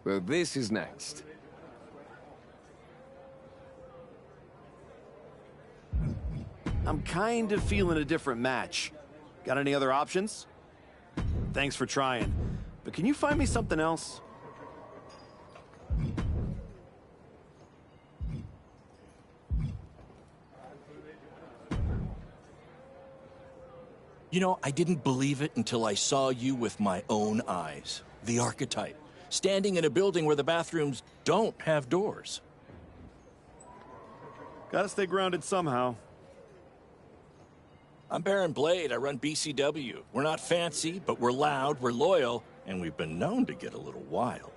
Well, this is next. I'm kind of feeling a different match. Got any other options? Thanks for trying. But can you find me something else? You know, I didn't believe it until I saw you with my own eyes. The archetype. Standing in a building where the bathrooms don't have doors. Gotta stay grounded somehow. I'm Baron Blade. I run BCW. We're not fancy, but we're loud, we're loyal, and we've been known to get a little wild.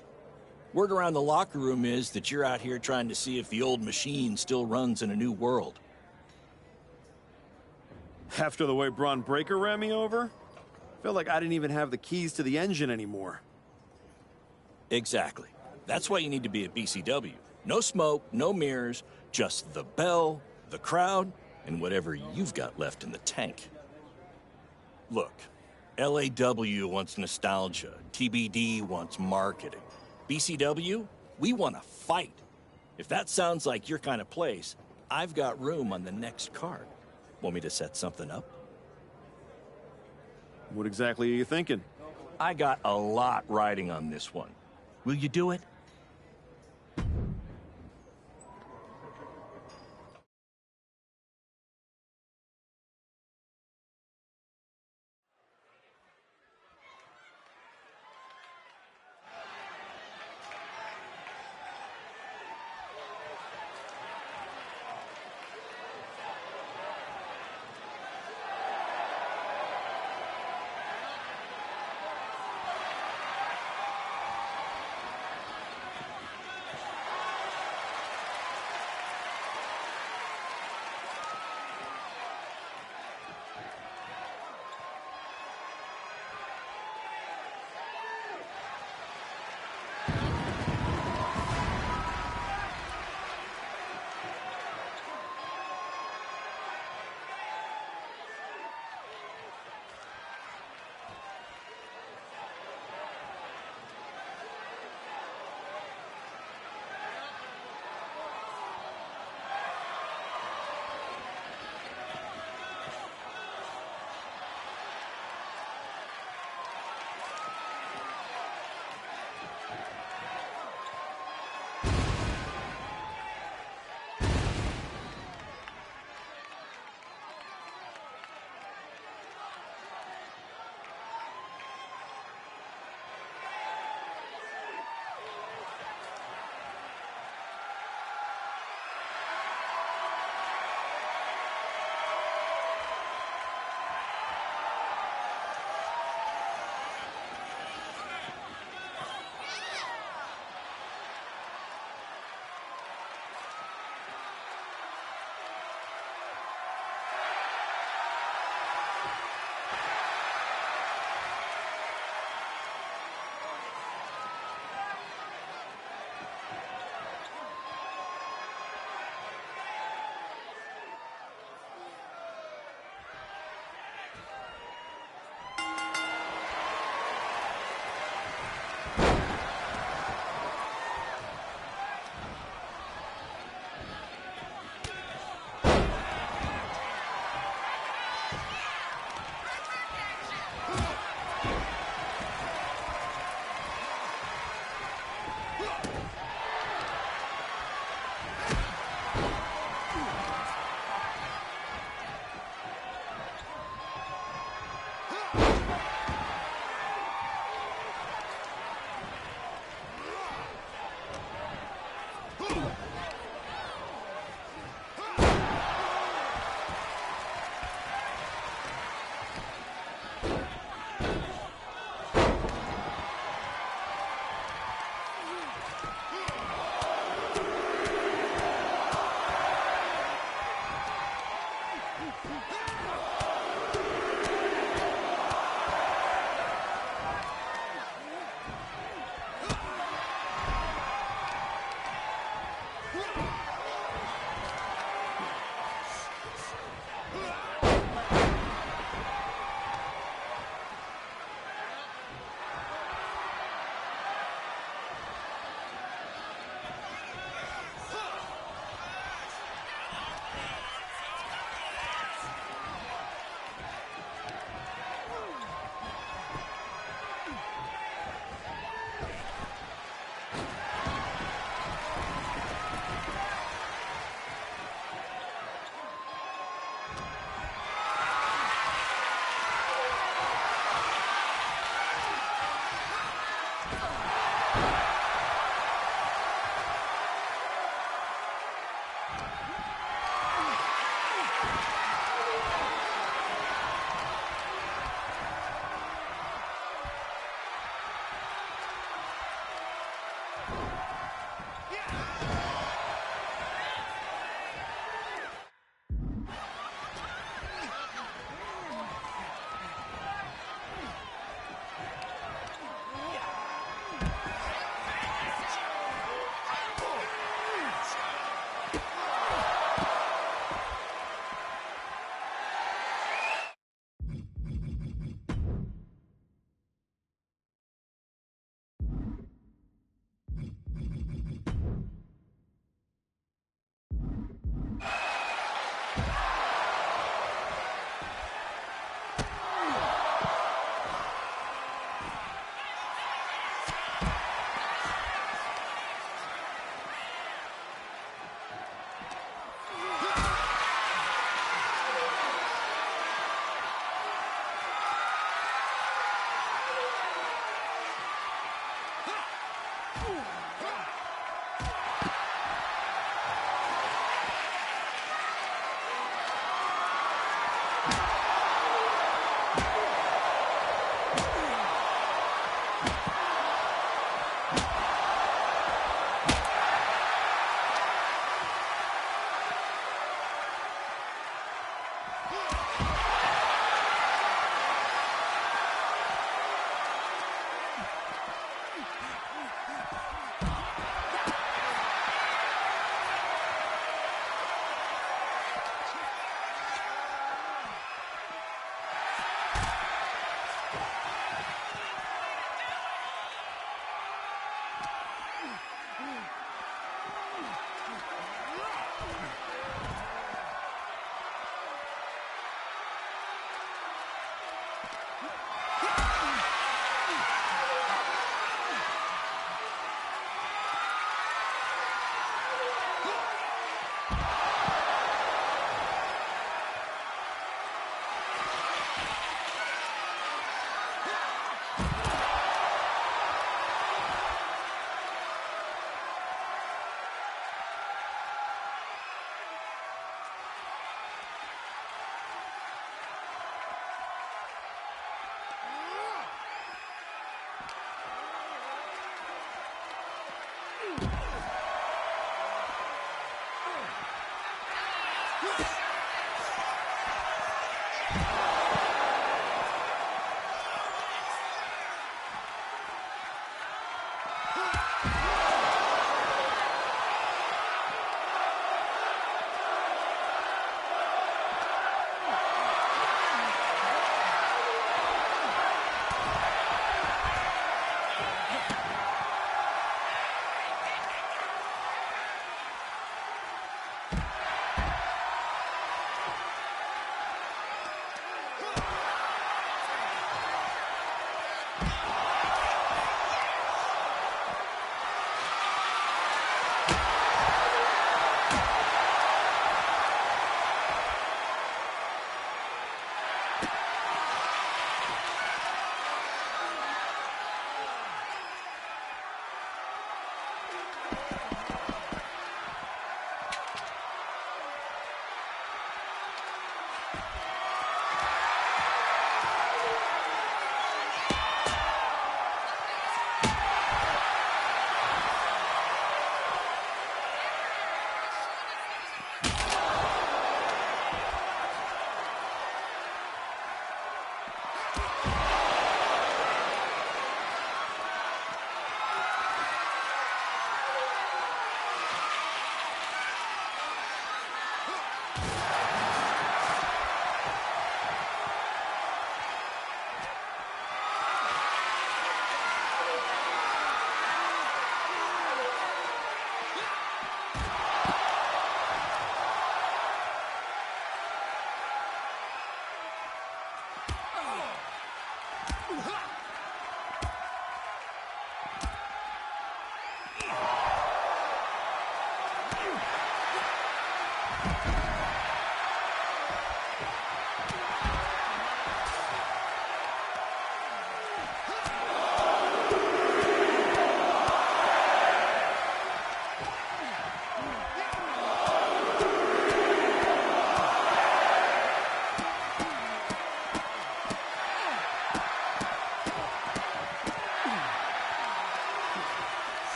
Word around the locker room is that you're out here trying to see if the old machine still runs in a new world. After the way Braun Breaker ran me over? Felt like I didn't even have the keys to the engine anymore. Exactly. That's why you need to be at BCW. No smoke, no mirrors, just the bell, the crowd, and whatever you've got left in the tank. Look, LAW wants nostalgia, TBD wants marketing. BCW, we want to fight. If that sounds like your kind of place, I've got room on the next card. Want me to set something up? What exactly are you thinking? I got a lot riding on this one. Will you do it?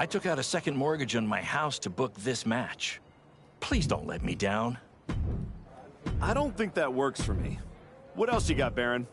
I took out a second mortgage on my house to book this match. Please don't let me down. I don't think that works for me. What else you got, Baron?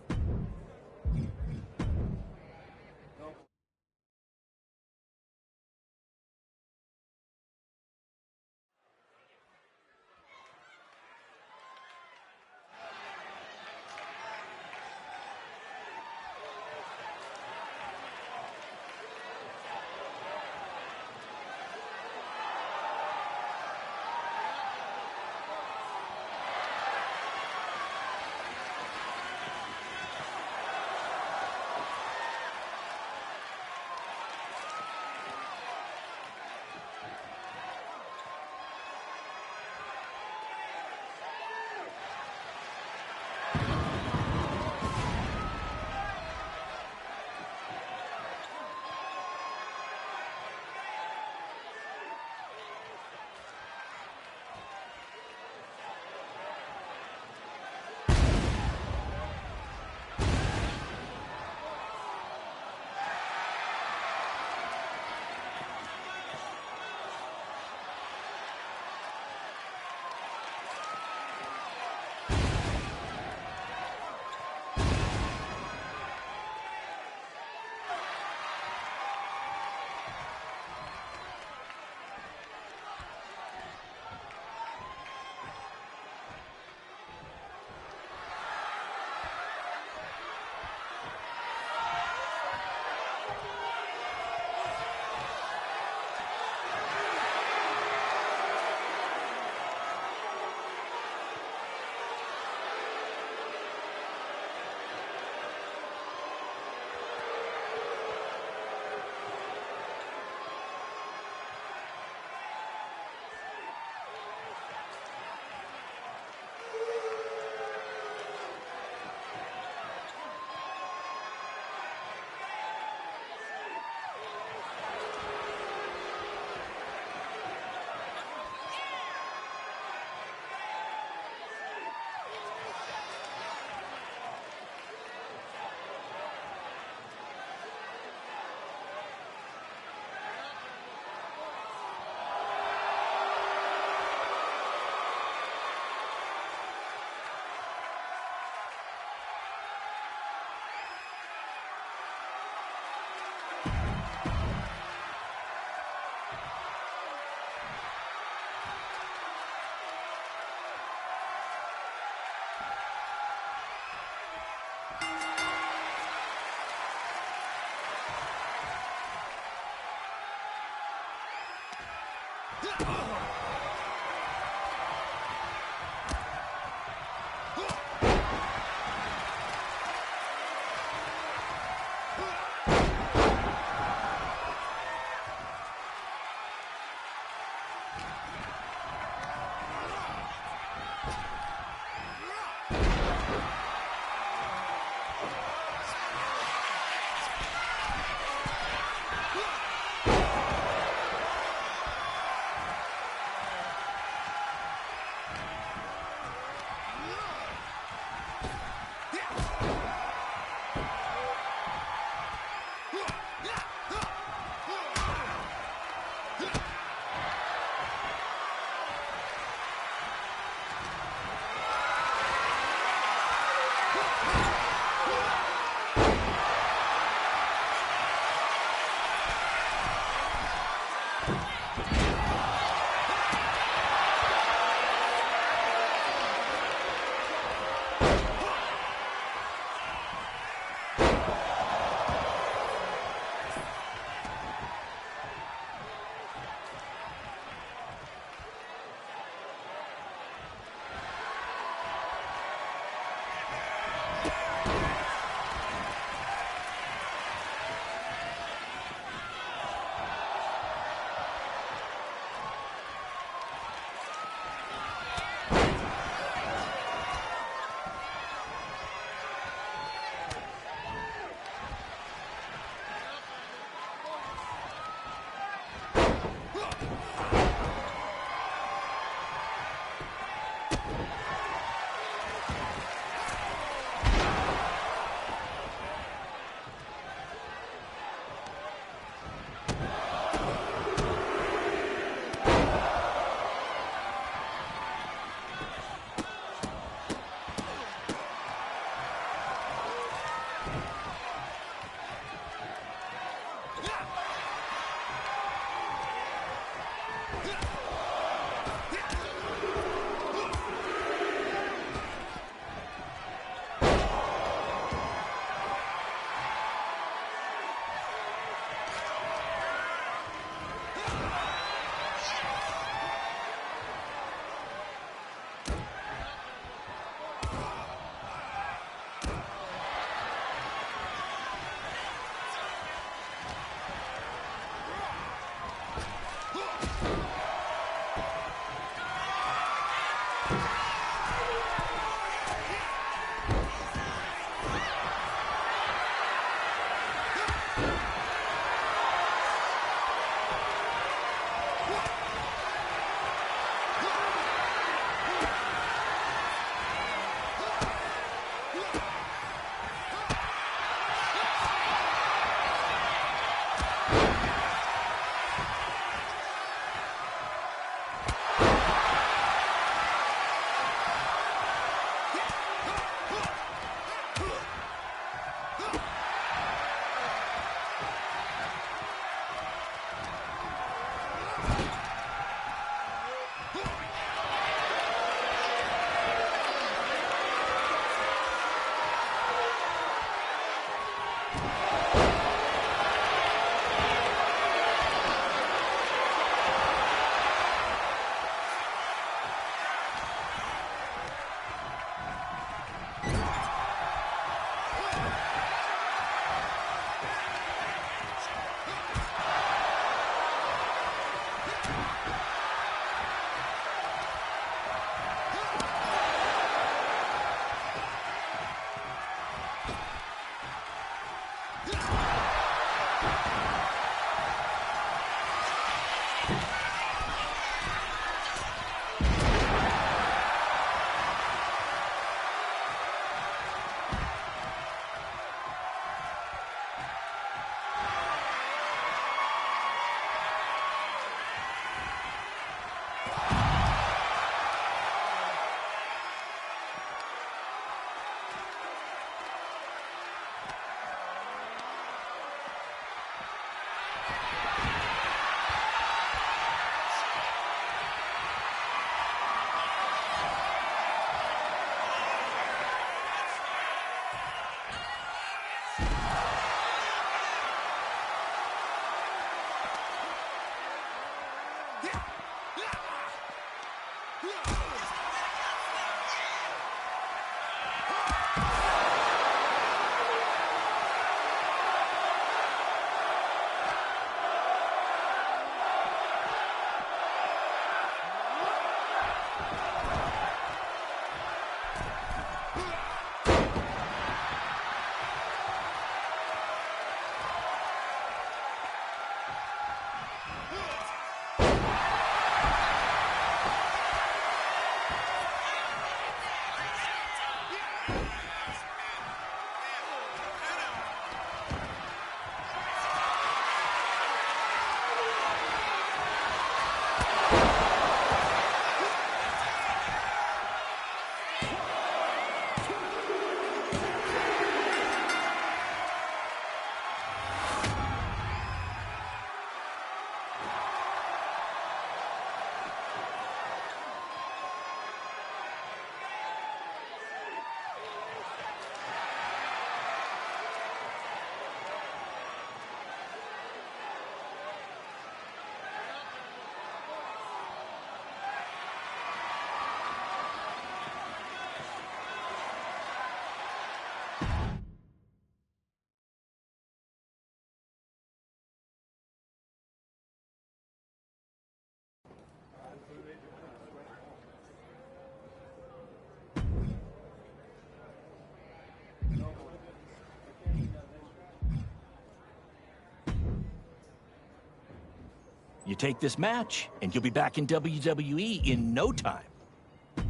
You take this match, and you'll be back in WWE in no time.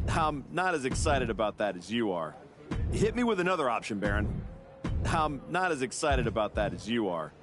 I'm not as excited about that as you are. Hit me with another option, Baron. I'm not as excited about that as you are.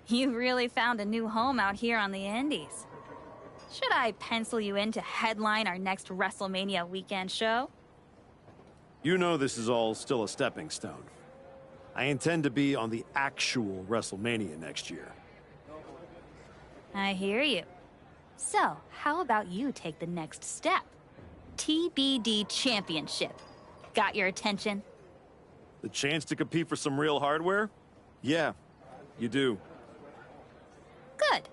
You really found a new home out here on the Indies. Should I pencil you in to headline our next WrestleMania weekend show? You know this is all still a stepping stone. I intend to be on the actual WrestleMania next year. I hear you. So, how about you take the next step? TBD Championship. Got your attention? The chance to compete for some real hardware? Yeah, you do. Good.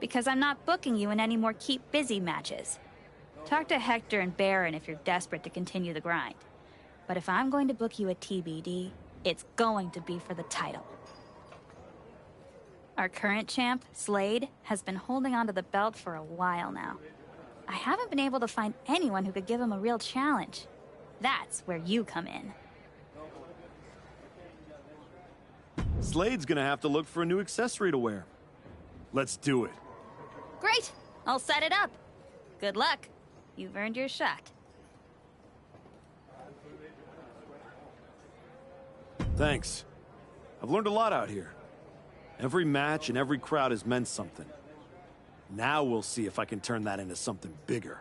Because I'm not booking you in any more keep busy matches. Talk to Hector and Baron if you're desperate to continue the grind. But if I'm going to book you at TBD, it's going to be for the title. Our current champ, Slade, has been holding onto the belt for a while now. I haven't been able to find anyone who could give him a real challenge. That's where you come in. Slade's gonna have to look for a new accessory to wear. Let's do it. Great! I'll set it up. Good luck. You've earned your shot. Thanks. I've learned a lot out here. Every match and every crowd has meant something. Now we'll see if I can turn that into something bigger.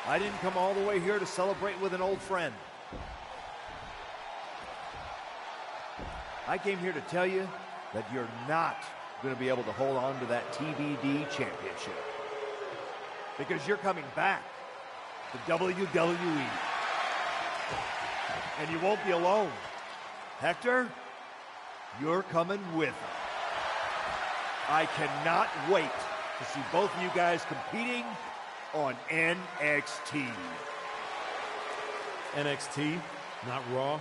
I didn't come all the way here to celebrate with an old friend. I came here to tell you that you're not going to be able to hold on to that TBD championship. Because you're coming back to WWE. And you won't be alone. Hector, you're coming with them. I cannot wait to see both of you guys competing on NXT. NXT, not Raw?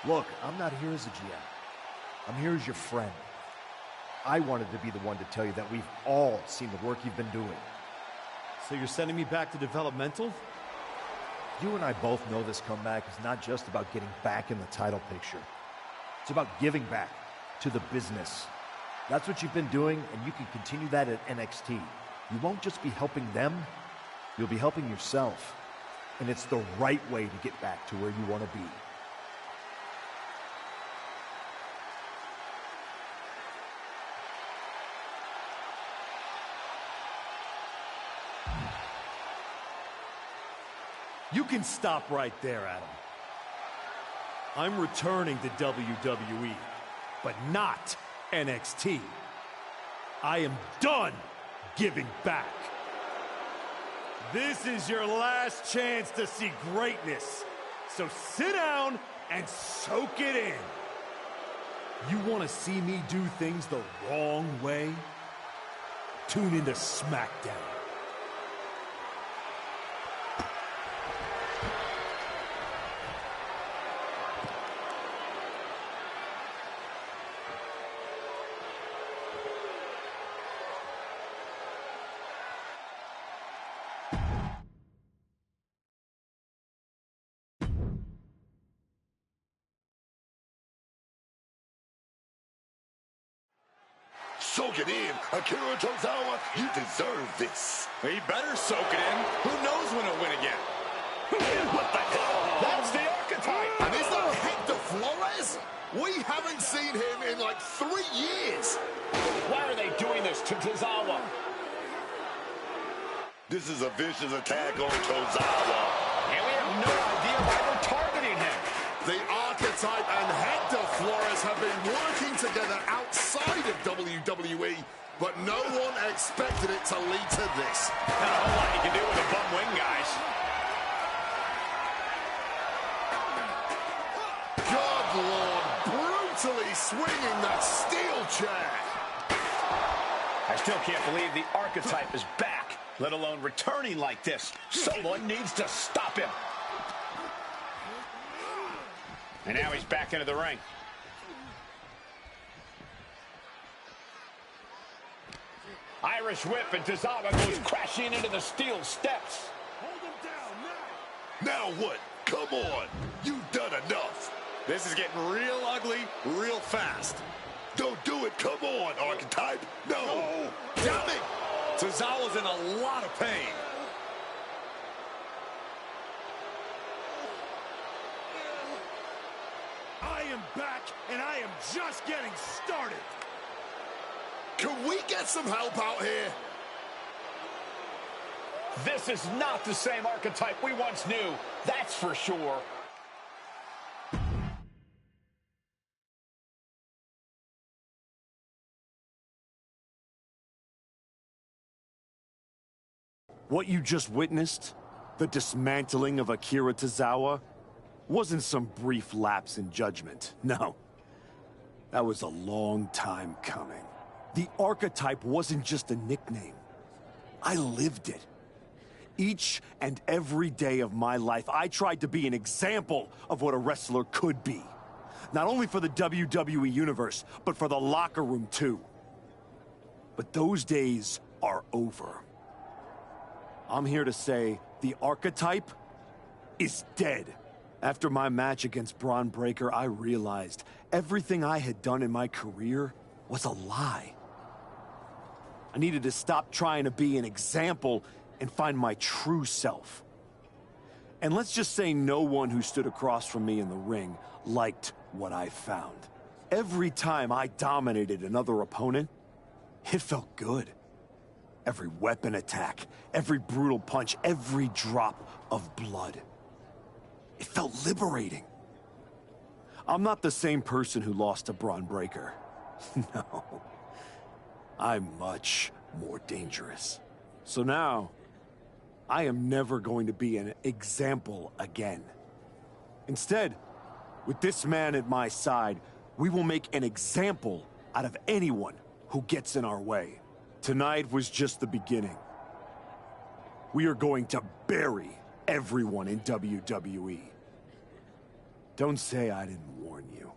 Look, I'm not here as a GM. I'm here as your friend. I wanted to be the one to tell you that we've all seen the work you've been doing. So you're sending me back to developmental? You and I both know this comeback is not just about getting back in the title picture. It's about giving back to the business. That's what you've been doing, and you can continue that at NXT. You won't just be helping them, you'll be helping yourself. And it's the right way to get back to where you want to be. You can stop right there, Adam. I'm returning to WWE, but not NXT. I am done giving back. This is your last chance to see greatness. So sit down and soak it in. You want to see me do things the wrong way? Tune into SmackDown. Soak it in, Akira Tozawa. You deserve this. He better soak it in. Who knows when he'll win again? What the hell? That's the Archetype. And is that Hector Flores? We haven't seen him in like 3 years. Why are they doing this to Tozawa? This is a vicious attack on Tozawa. And we have no idea why they're targeting him. The Archetype and Hector Flores have been working together outside of WWE, but no one expected it to lead to this. Not a whole lot you can do with a bum wing, guys. Good Lord, brutally swinging that steel chair. I still can't believe the Archetype is back, let alone returning like this. Someone needs to stop him. And now he's back into the ring. Irish whip, and Tozawa goes crashing into the steel steps. Hold him down now. Now what? Come on. You've done enough. This is getting real ugly real fast. Don't do it. Come on, Archetype. No. Damn it. Tozawa's in a lot of pain. I am back, and I am just getting started. Can we get some help out here? This is not the same Archetype we once knew, that's for sure. What you just witnessed, the dismantling of Akira Tozawa, wasn't some brief lapse in judgment. No. That was a long time coming. The Archetype wasn't just a nickname. I lived it. Each and every day of my life, I tried to be an example of what a wrestler could be. Not only for the WWE Universe, but for the locker room too. But those days are over. I'm here to say the Archetype is dead. After my match against Braun Breaker, I realized everything I had done in my career was a lie. I needed to stop trying to be an example and find my true self. And let's just say no one who stood across from me in the ring liked what I found. Every time I dominated another opponent, it felt good. Every weapon attack, every brutal punch, every drop of blood. It felt liberating. I'm not the same person who lost to Braun Breaker. No. I'm much more dangerous. So now, I am never going to be an example again. Instead, with this man at my side, we will make an example out of anyone who gets in our way. Tonight was just the beginning. We are going to bury everyone in WWE. Don't say I didn't warn you.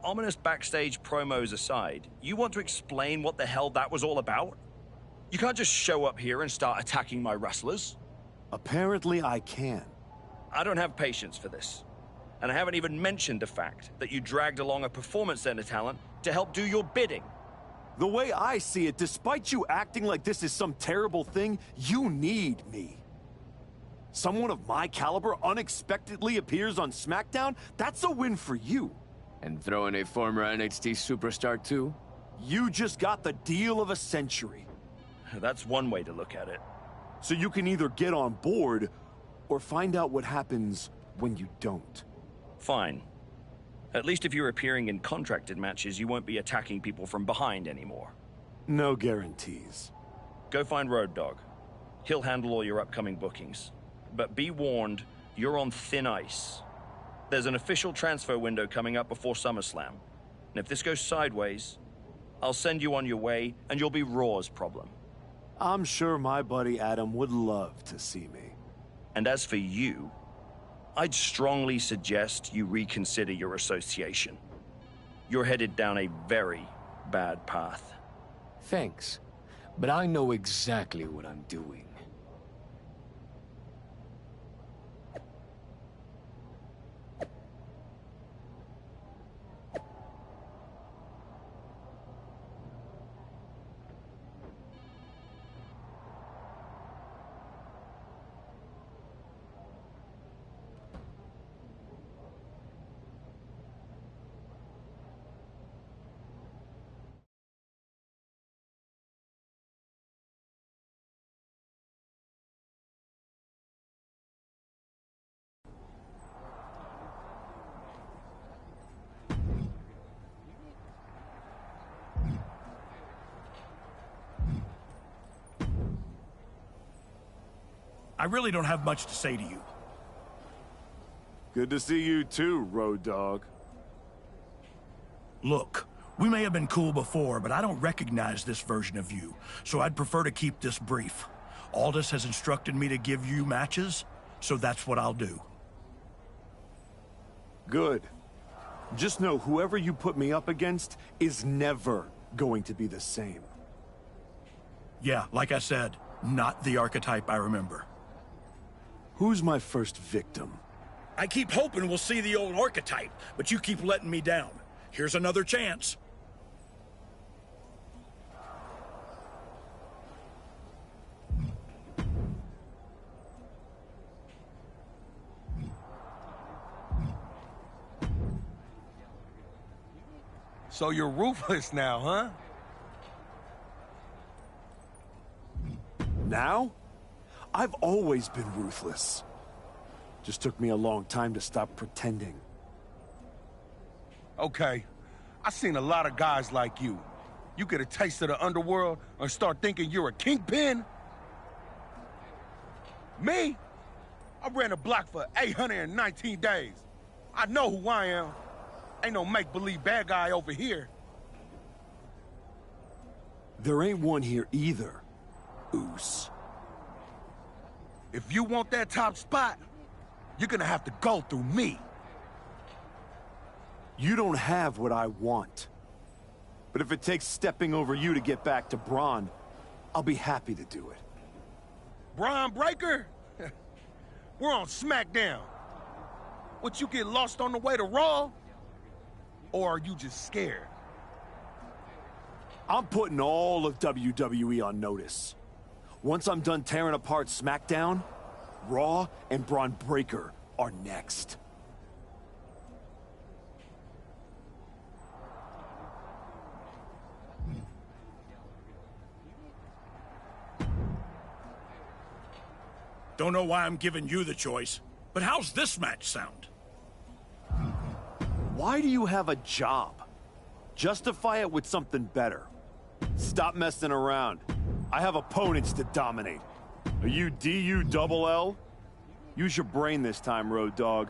Ominous backstage promos aside, you want to explain what the hell that was all about? You can't just show up here and start attacking my wrestlers. Apparently I can. I don't have patience for this. And I haven't even mentioned the fact that you dragged along a performance center talent to help do your bidding. The way I see it, despite you acting like this is some terrible thing, you need me. Someone of my caliber unexpectedly appears on SmackDown? That's a win for you. And throw in a former NXT superstar too? You just got the deal of a century. That's one way to look at it. So you can either get on board, or find out what happens when you don't. Fine. At least if you're appearing in contracted matches, you won't be attacking people from behind anymore. No guarantees. Go find Road Dogg. He'll handle all your upcoming bookings. But be warned, you're on thin ice. There's an official transfer window coming up before SummerSlam. And if this goes sideways, I'll send you on your way, and you'll be Raw's problem. I'm sure my buddy Adam would love to see me. And as for you, I'd strongly suggest you reconsider your association. You're headed down a very bad path. Thanks, but I know exactly what I'm doing. I really don't have much to say to you. Good to see you too, Road Dogg. Look, we may have been cool before, but I don't recognize this version of you, so I'd prefer to keep this brief. Aldous has instructed me to give you matches, so that's what I'll do. Good. Just know whoever you put me up against is never going to be the same. Yeah, like I said, not the archetype I remember. Who's my first victim? I keep hoping we'll see the old archetype, but you keep letting me down. Here's another chance. So you're ruthless now, huh? Now? I've always been ruthless. Just took me a long time to stop pretending. Okay, I've seen a lot of guys like you. You get a taste of the underworld and start thinking you're a kingpin? Me? I ran a block for 819 days. I know who I am. Ain't no make-believe bad guy over here. There ain't one here either, Oos. If you want that top spot, you're gonna have to go through me. You don't have what I want. But if it takes stepping over you to get back to Braun, I'll be happy to do it. Braun Breaker? We're on SmackDown. Would you get lost on the way to Raw? Or are you just scared? I'm putting all of WWE on notice. Once I'm done tearing apart SmackDown, Raw and Braun Breaker are next. Don't know why I'm giving you the choice, but how's this match sound? Why do you have a job? Justify it with something better. Stop messing around. I have opponents to dominate. Are you DULL? Use your brain this time, Road Dogg.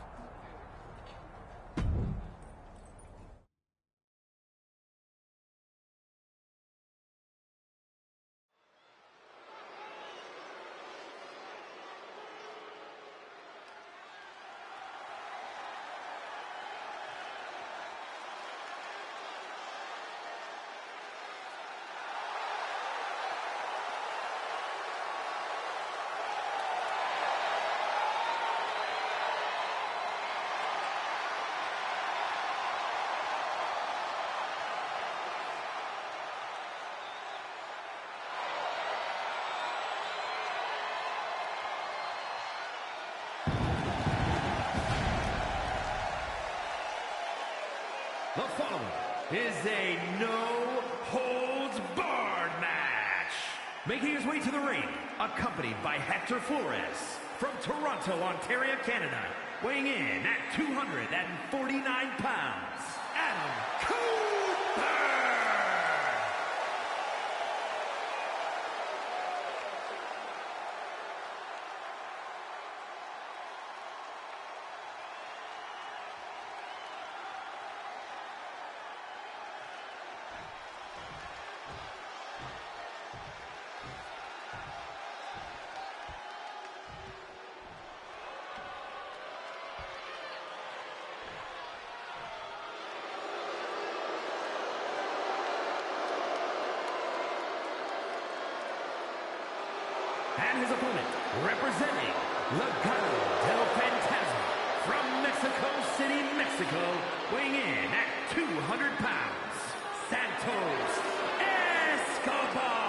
The following is a no-holds-barred match. Making his way to the ring, accompanied by Hector Flores from Toronto, Ontario, Canada. Weighing in at 249 pounds, Adam Cooper! And his opponent, representing Legado del Fantasma from Mexico City, Mexico, weighing in at 200 pounds, Santos Escobar.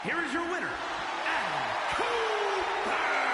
Here is your winner, Adam Cooper!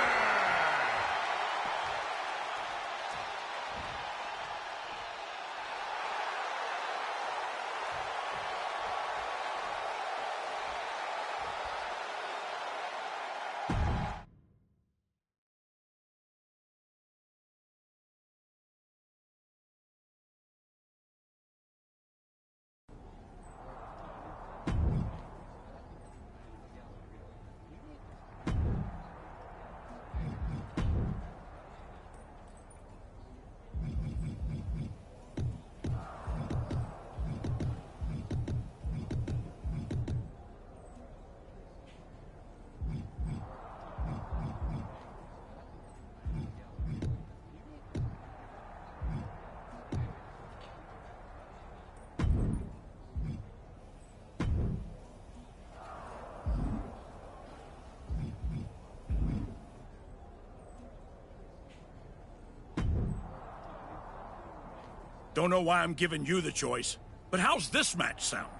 Don't know why I'm giving you the choice, but how's this match sound?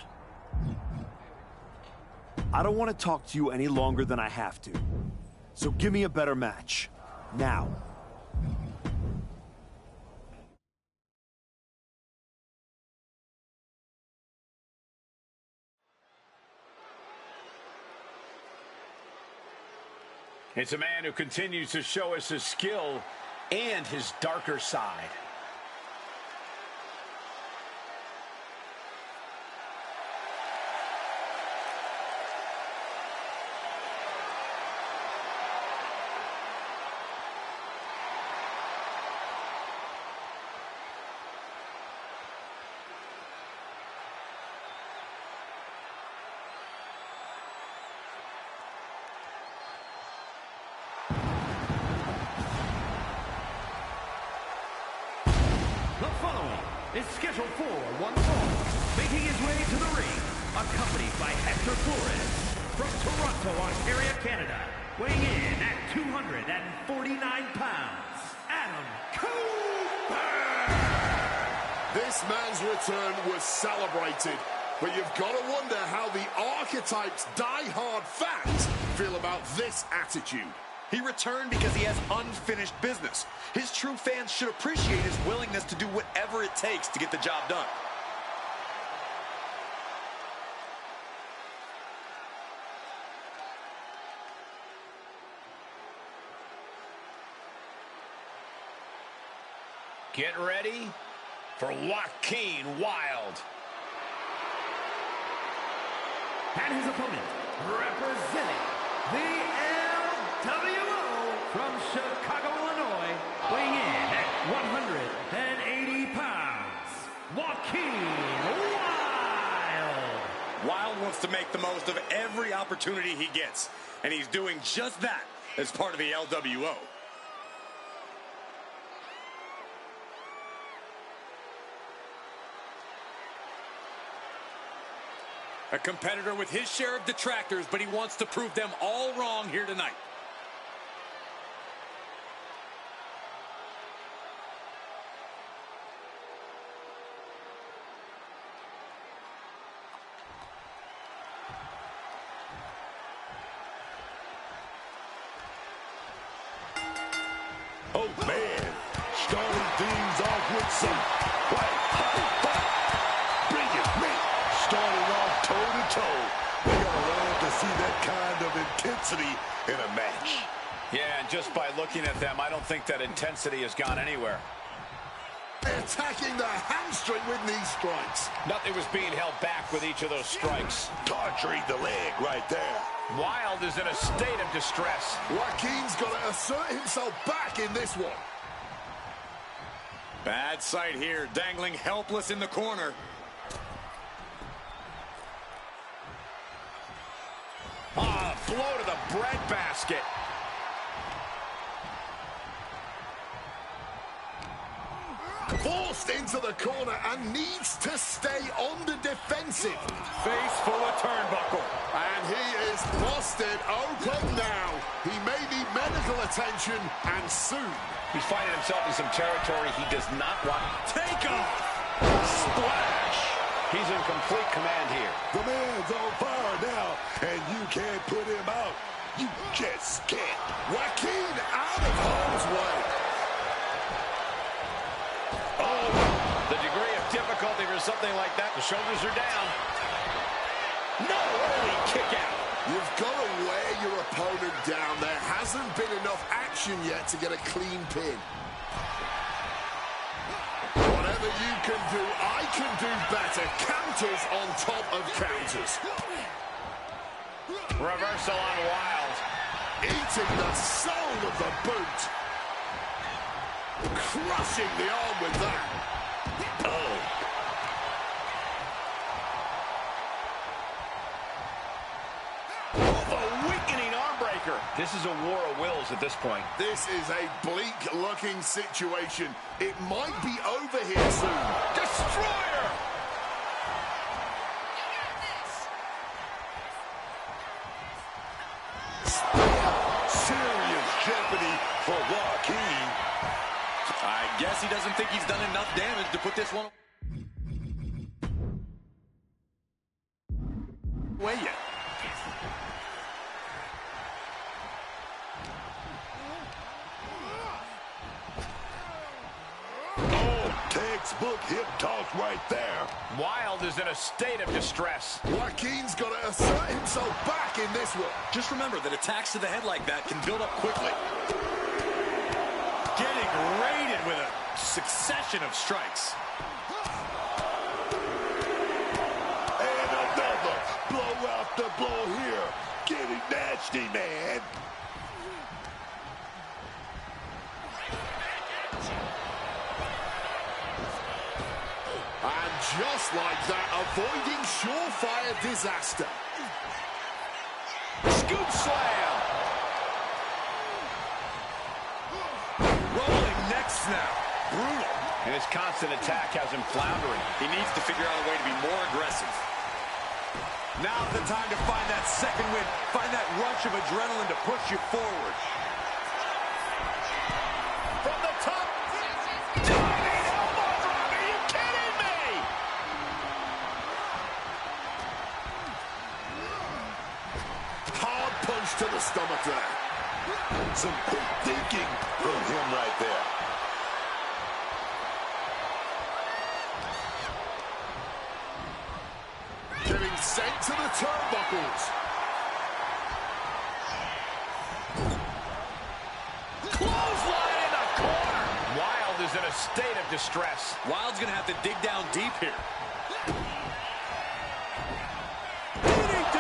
I don't want to talk to you any longer than I have to. So give me a better match. Now. It's a man who continues to show us his skill and his darker side. The following is scheduled for one fall, making his way to the ring, accompanied by Hector Flores, from Toronto, Ontario, Canada, weighing in at 249 pounds, Adam Cooper! This man's return was celebrated, but you've got to wonder how the Archetype's die-hard fans feel about this attitude. He returned because he has unfinished business. His true fans should appreciate his willingness to do whatever it takes to get the job done. Get ready for Joaquin Wilde. And his opponent, representing the LWO from Chicago, Illinois, weighing in at 180 pounds, Joaquin Wilde. Wilde wants to make the most of every opportunity he gets, and he's doing just that as part of the LWO. A competitor with his share of detractors, but he wants to prove them all wrong here tonight. Oh, man. Starting things off with some white hot fire. Bring it, man. Starting off toe-to-toe. We gotta learn to see that kind of intensity in a match. Yeah, and just by looking at them, I don't think that intensity has gone anywhere. Attacking the hamstring with knee strikes. Nothing was being held back with each of those strikes. Torturing the leg right there. Wilde is in a state of distress. Joaquin's got to assert himself back in this one. Bad sight here, dangling helpless in the corner. Ah, blow to the breadbasket. Forced into the corner and needs to stay on the defensive. Face full of turnbuckle. And he is busted open now. He may need medical attention, and soon. He's finding himself in some territory he does not want. Take off! Splash! He's in complete command here. The man's on fire now, and you can't put him out. You just can't. Joaquin out of harm's way. Oh, the degree of difficulty for something like that. The shoulders are down. No early kick out. You've got to wear your opponent down. There hasn't been enough action yet to get a clean pin. Whatever you can do, I can do better. Counters on top of counters. Reversal on Wilde. Eating the soul of the boot. Crushing the arm with that. Oh. A weakening arm breaker. This is a war of wills at this point. This is a bleak-looking situation. It might be over here soon. Destroyer! Serious jeopardy for Joaquin. I guess he doesn't think he's done enough damage to put this one away yet. Textbook hip toss right there. Wilde is in a state of distress. Joaquin's got to assert himself back in this one. Just remember that attacks to the head like that can build up quickly. Getting raided with a succession of strikes. And another blow after blow here. Getting nasty, man. And just like that, avoiding surefire disaster. Scoop slam. Rolling neck snap. Brutal. And his constant attack has him floundering. He needs to figure out a way to be more aggressive. Now's the time to find that second wind. Find that rush of adrenaline to push you forward. From the top. Diving elbow drop. Are you kidding me? Hard punch to the stomach there. Some quick thinking from him right there. Getting sent to the turnbuckles. Clothesline in the corner. Wild is in a state of distress. Wild's going to have to dig down deep here. DDT.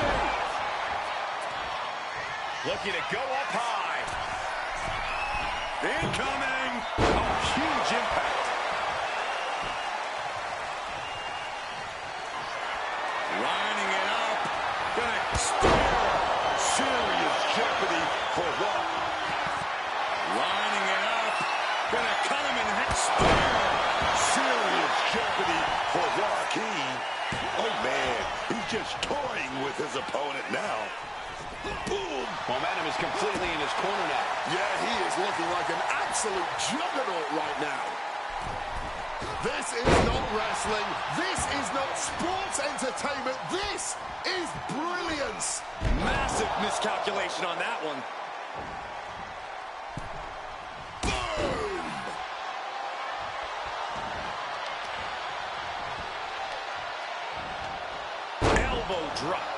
Looking to go up high. Incoming. Oh, huge impact. Lining it up. Gonna spear. Serious jeopardy for what? Lining it up. Gonna cut him in half. Spear. Serious jeopardy for Joaquin. Oh, man. He's just toying with his opponent now. Boom. Momentum is completely in his corner now. Yeah, he is looking like an absolute juggernaut right now. This is not wrestling. This is not sports entertainment. This is brilliance. Massive miscalculation on that one. Boom! Elbow drop.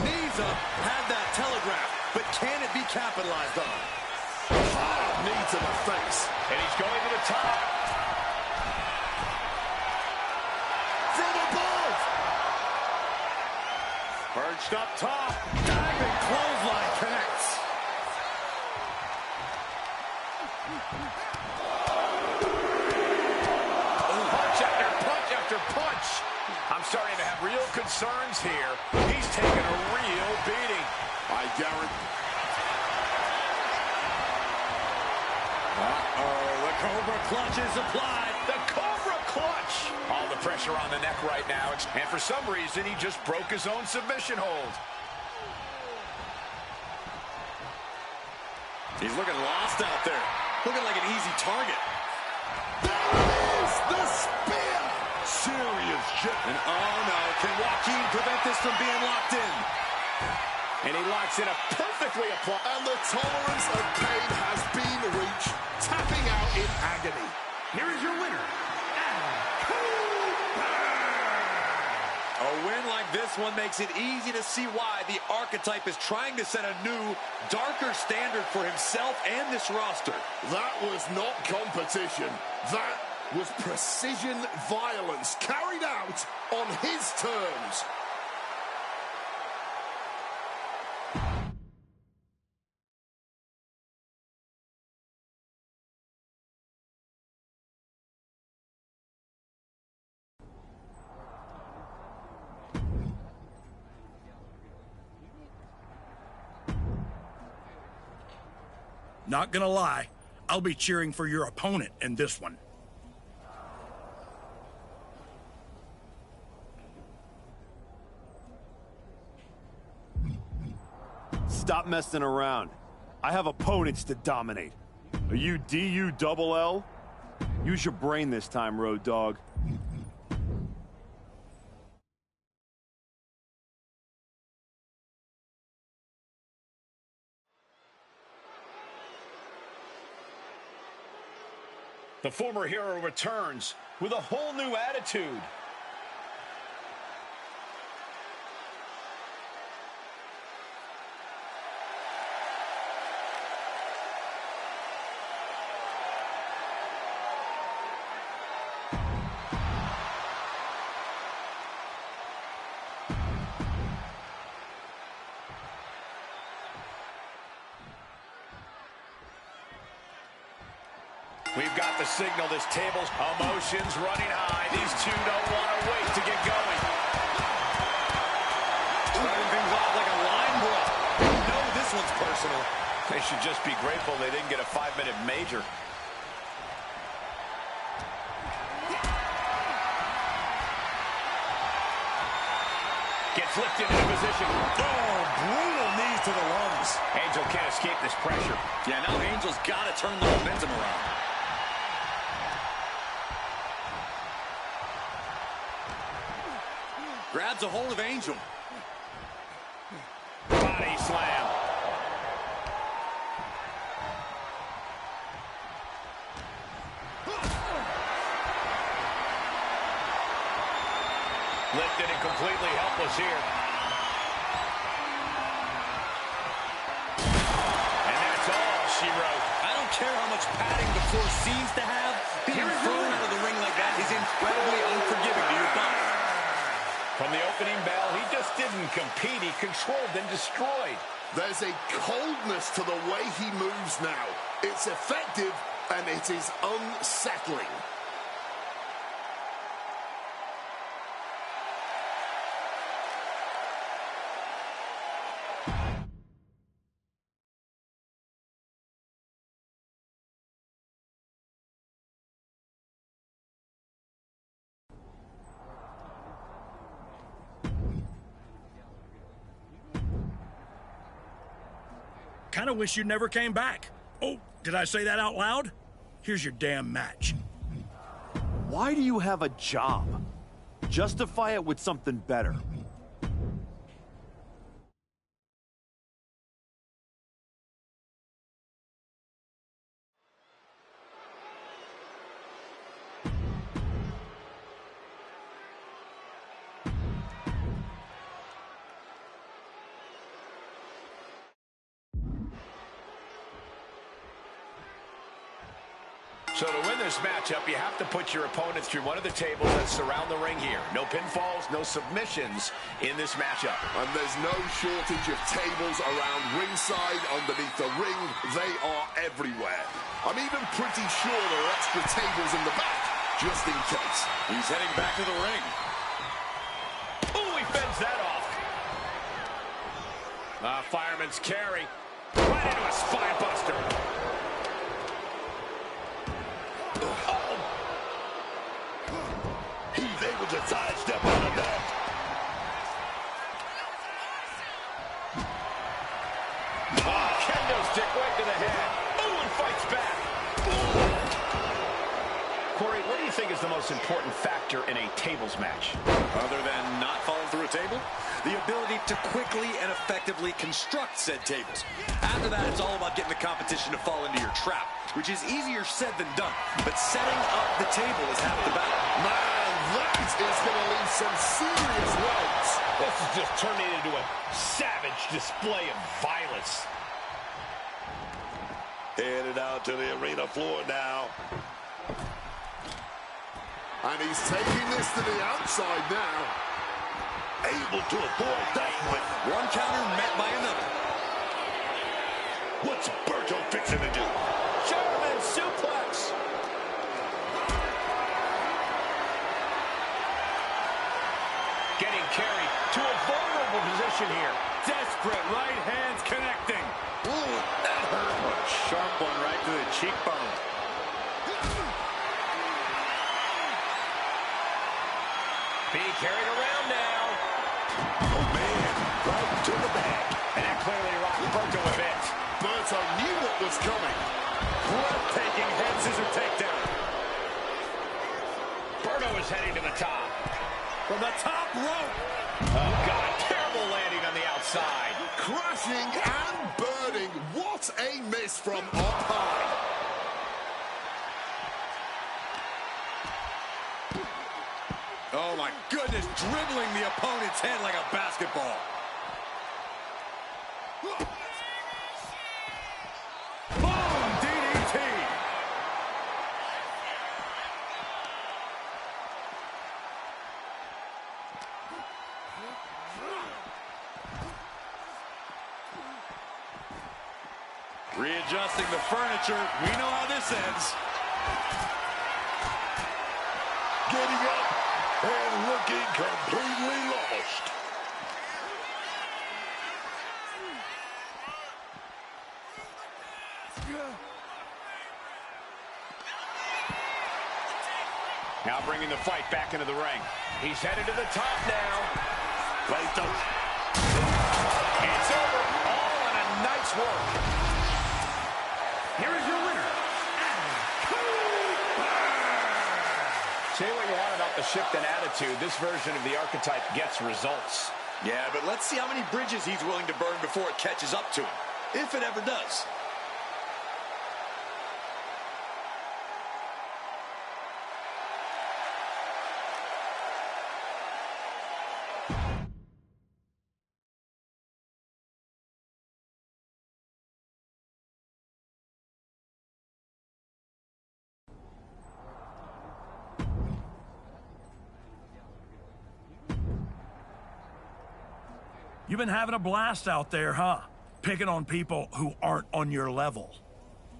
Knees up. Had that telegraph. But can it be capitalized on? Hard knee to the face. And he's going to the top. From above. Perched up top. Diving clothesline connects. Punch after punch after punch. I'm starting to have real concerns here. He's taking a real beating. I guarantee. Uh-oh, the Cobra Clutch is applied. The Cobra Clutch! All the pressure on the neck right now. And for some reason, he just broke his own submission hold. He's looking lost out there. Looking like an easy target. There is the spear. Serious jet. And oh no, can Joaquin prevent this from being locked in? And he locks in a perfectly applied. And the tolerance of pain has been reached. Tapping out in agony. Here is your winner, Adam Cooper. A win like this one makes it easy to see why the Archetype is trying to set a new, darker standard for himself and this roster. That was not competition. That was precision violence carried out on his terms. Not gonna lie, I'll be cheering for your opponent in this one. Stop messing around. I have opponents to dominate. Are you DU-double-L? Use your brain this time, Road Dogg. The former hero returns with a whole new attitude. We've got the signal. This table's emotions running high. These two don't want to wait to get going. Starting things off like a line brawl. You know this one's personal. They should just be grateful they didn't get a 5-minute major. Gets lifted into position. Oh, brutal knees to the lungs. Angel can't escape this pressure. Yeah, now Angel's got to turn the momentum around. Grabs a hold of Angel. Body slam. Lifted and completely helpless here. And that's all she wrote. I don't care how much padding the floor seems to have. Being thrown out of the ring like that is incredibly unforgiving to your body. From the opening bell, he just didn't compete. He controlled and destroyed. There's a coldness to the way he moves now. It's effective, and it is unsettling. Kind of wish you never came back. Oh, did I say that out loud? Here's your damn match. Why do you have a job? Justify it with something better. So to win this matchup, you have to put your opponent through one of the tables that surround the ring here. No pinfalls, no submissions in this matchup. And there's no shortage of tables around ringside, underneath the ring. They are everywhere. I'm even pretty sure there are extra tables in the back, just in case. He's heading back to the ring. Oh, he fends that off. Fireman's carry. Right into a spine buster. He's able to sidestep out of that. Kendo stick right to the head. Oh, and fights back. Corey, what do you think is the most important factor in a tables match? Other than not falling through a table? The ability to quickly and effectively construct said tables. After that, it's all about getting the competition to fall into your trap, which is easier said than done. But setting up the table is half the battle. Man, that is going to leave some serious welts. This is just turning into a savage display of violence. Headed out to the arena floor now. And he's taking this to the outside now. Able to avoid that one. One counter met by another. What's Berto fixing to do? German suplex. Getting carried to a vulnerable position here. Desperate right hands connecting. Ooh, that hurt. A sharp one right to the cheekbone. Being carried around now. Oh, man. Right to the back. And that clearly rocked Berto a bit. Berto knew what was coming. Breathtaking head scissor takedown. Berto is heading to the top. From the top rope. Oh, God. Terrible landing on the outside. Crashing and burning. What a miss from up high. Oh, my goodness. Dribbling the opponent's head like a basketball. Boom! DDT. Readjusting the furniture. We know how this ends. Getting up and looking completely lost. Now bringing the fight back into the ring. He's headed to the top now. Placed him. It's over. All in a nice work. Here is your winner, Adam Cooper. Say what you want about the shift in attitude. This version of the archetype gets results. Yeah, but let's see how many bridges he's willing to burn before it catches up to him, if it ever does. You've been having a blast out there, huh? Picking on people who aren't on your level.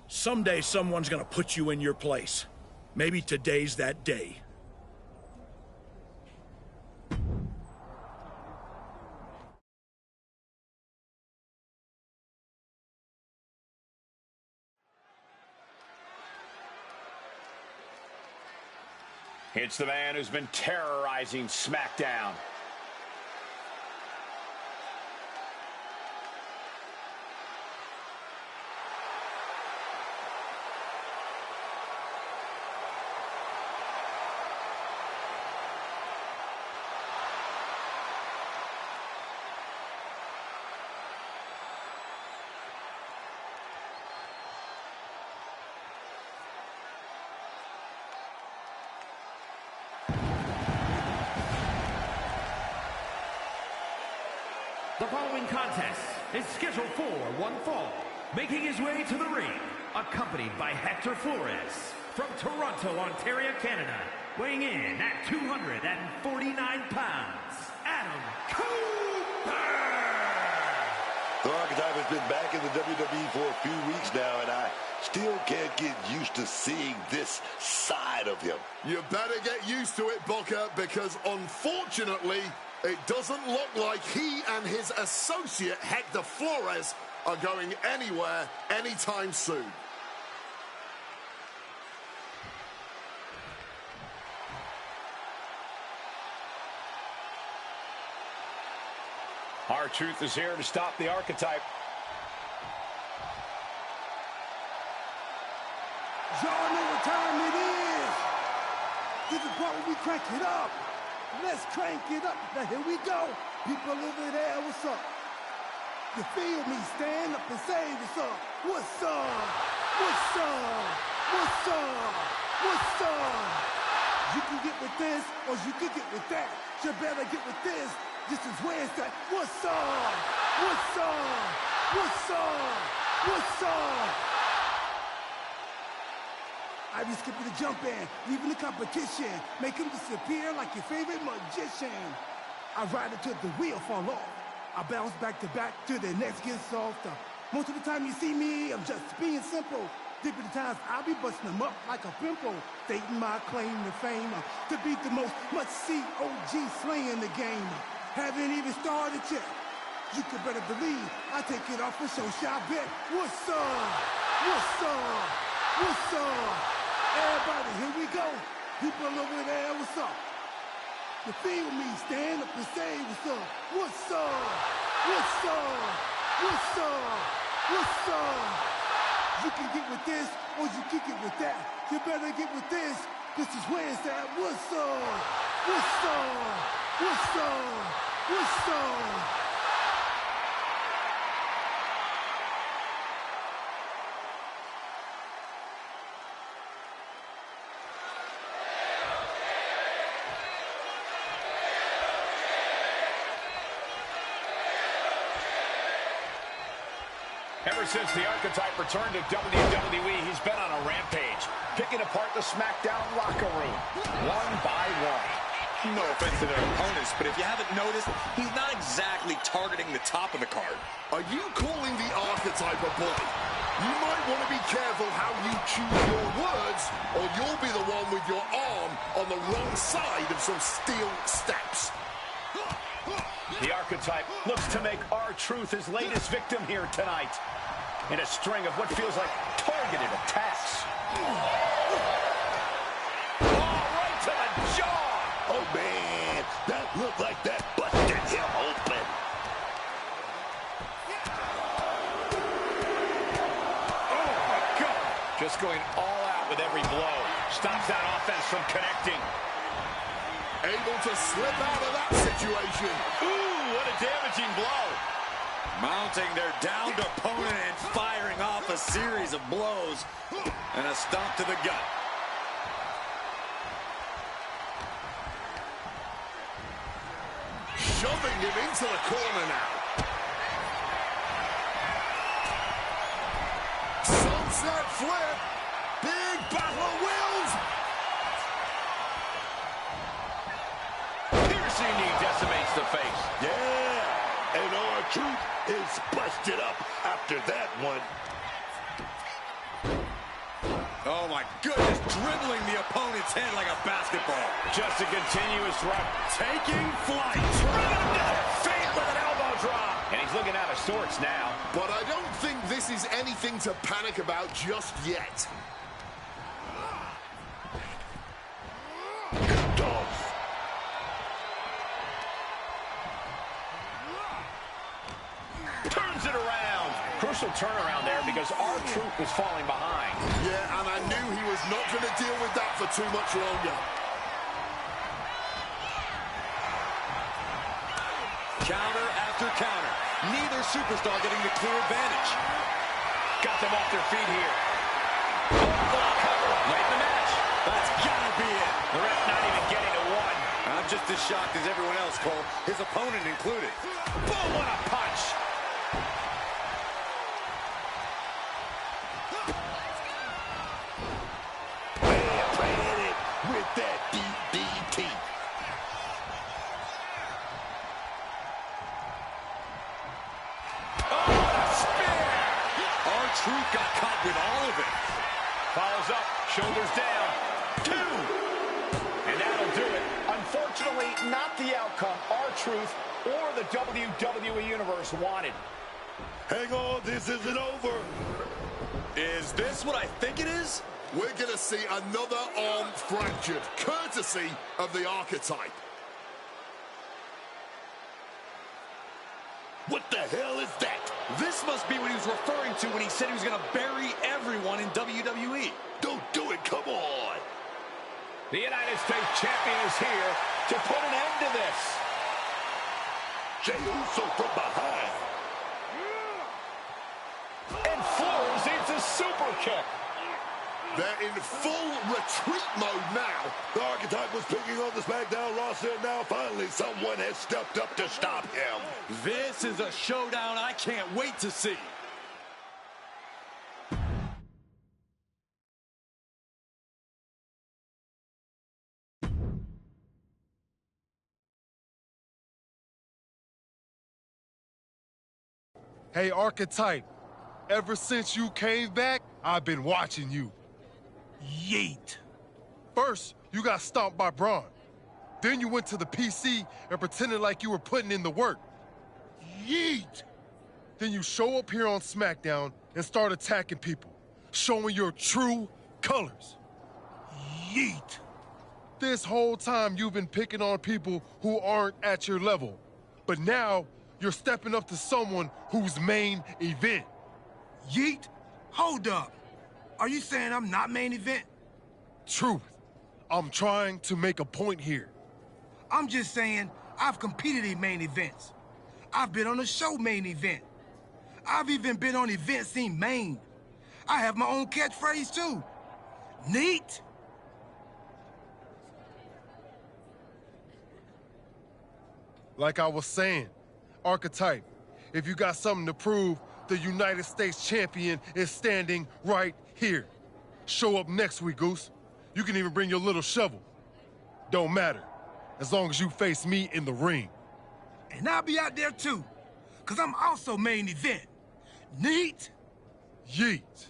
Someday someone's gonna put you in your place. Maybe today's that day. It's the man who's been terrorizing SmackDown. The following contest is scheduled for one fall. Making his way to the ring, accompanied by Hector Flores from Toronto, Ontario, Canada. Weighing in at 249 pounds, Adam Cooper! The Archetype has been back in the WWE for a few weeks now, and I still can't get used to seeing this side of him. You better get used to it, Booker, because unfortunately, it doesn't look like he and his associate, Hector Flores, are going anywhere anytime soon. R-Truth is here to stop the Archetype. Y'all know what time it is. This is part where we crank it up. Let's crank it up. Now here we go. People over there, what's up? You feel me? Stand up and say what's up. What's up? What's up? What's up? What's up? You can get with this or you can get with that. You better get with this. This is where it's at. What's up? What's up? What's up? What's up? I be skipping the jump in, leaving the competition, make him disappear like your favorite magician. I ride until the wheel fall off. I bounce back to back till the next gets softer. Most of the time you see me, I'm just being simple. Different times I'll be busting them up like a pimple. Stating my claim to fame, to be the most must-see OG slaying the game. Haven't even started yet. You could better believe I take it off for show shot bet. What's up? What's up? What's up? Everybody, here we go. People over there, what's up? You feel me? Stand up and say what's up. What's up? What's up? What's up? What's up? You can get with this or you can get with that. You better get with this. This is where it's at. What's up? What's up? What's up? What's up? Ever since the Archetype returned to WWE, he's been on a rampage, picking apart the SmackDown locker room, one by one. No offense to their opponents, but if you haven't noticed, he's not exactly targeting the top of the card. Are you calling the Archetype a bully? You might want to be careful how you choose your words, or you'll be the one with your arm on the wrong side of some steel steps. The Archetype looks to make R-Truth his latest victim here tonight in a string of what feels like targeted attacks. Oh, right to the Just going all out with every blow. Stops that offense from connecting. Able to slip out of that situation. Ooh, what a damaging blow. Mounting their downed opponent and firing off a series of blows. And a stomp to the gut. Shoving him into the corner now. Sunset flip. Big battle of wills. Piercing knee decimates the face. Yeah, and R-Truth is busted up after that one. Oh my goodness, dribbling the opponent's head like a basketball. Just a continuous run. Taking flight. Driven to the feet with an elbow drop. And he's looking out of sorts now. But I don't think this is anything to panic about just yet. Turns it around. Crucial turnaround there because R-Truth was falling behind. Yeah, and I knew he was not going to deal with that for too much longer. Counter after counter. Neither superstar getting the clear advantage. Got them off their feet here. Late in the match. That's gotta be it. The ref not even getting to one. I'm just as shocked as everyone else, Cole. His opponent included. Boom, what a punch. With that DDT. R-Truth got caught with all of it. Follows up, shoulders down. 2. And that'll do it. Unfortunately, not the outcome R-Truth or the WWE Universe wanted. Hang on, this isn't over. Is this what I think it is? We're going to see another arm fractured, courtesy of the archetype. What the hell is that? This must be what he was referring to when he said he was going to bury everyone in WWE. Don't do it, come on. The United States Champion is here to put an end to this. Jey Uso from behind. And Flores eats a super kick. They're in full retreat mode now. The archetype was picking on the SmackDown roster, and now finally someone has stepped up to stop him. This is a showdown I can't wait to see. Hey, Archetype, ever since you came back, I've been watching you. Yeet. First, you got stomped by Braun. Then you went to the PC and pretended like you were putting in the work. Yeet. Then you show up here on SmackDown and start attacking people, showing your true colors. Yeet. This whole time you've been picking on people who aren't at your level. But now you're stepping up to someone who's main event. Yeet? Hold up. Are you saying I'm not main event? Truth. I'm trying to make a point here. I'm just saying I've competed in main events. I've been on a show main event. I've even been on events seen main. I have my own catchphrase too. Neat? Like I was saying, Archetype, if you got something to prove, the United States champion is standing right here. Show up next week, Goose. You can even bring your little shovel. Don't matter, as long as you face me in the ring. And I'll be out there too, because I'm also main event. Neat? Yeet.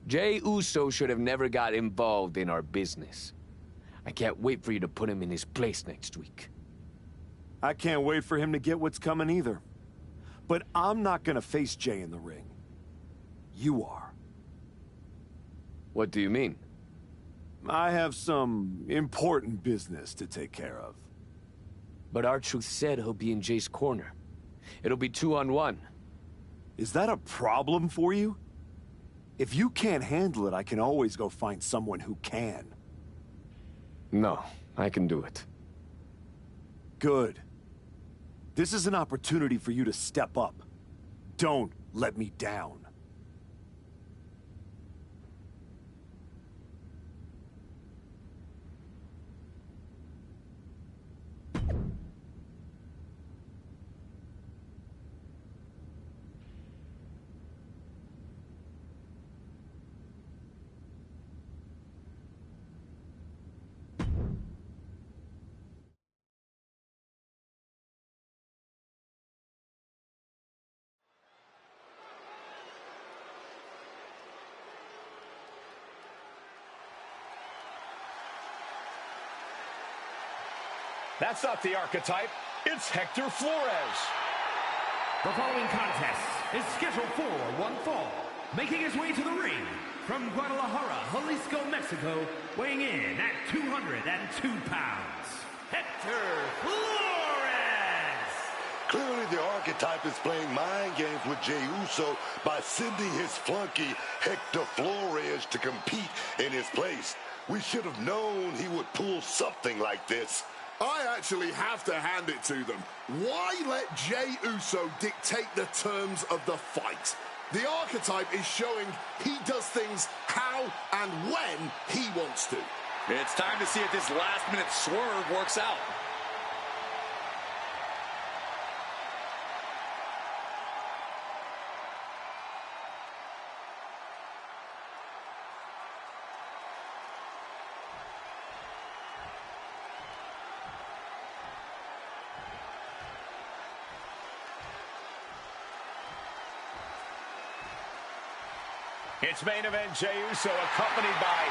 Jey Uso should have never got involved in our business. I can't wait for you to put him in his place next week. I can't wait for him to get what's coming either. But I'm not gonna face Jey in the ring. You are. What do you mean? I have some important business to take care of. But R-Truth said he'll be in Jay's corner. It'll be 2-on-1. Is that a problem for you? If you can't handle it, I can always go find someone who can. No, I can do it. Good. This is an opportunity for you to step up. Don't let me down. That's not the archetype. It's Hector Flores. The following contest is scheduled for one fall. Making his way to the ring from Guadalajara, Jalisco, Mexico, weighing in at 202 pounds, Hector Flores. Clearly the archetype is playing mind games with Jey Uso by sending his flunky Hector Flores to compete in his place. We should have known he would pull something like this. I actually have to hand it to them. Why let Jey Uso dictate the terms of the fight? The archetype is showing he does things how and when he wants to. It's time to see if this last-minute swerve works out. It's main event Jey Uso accompanied by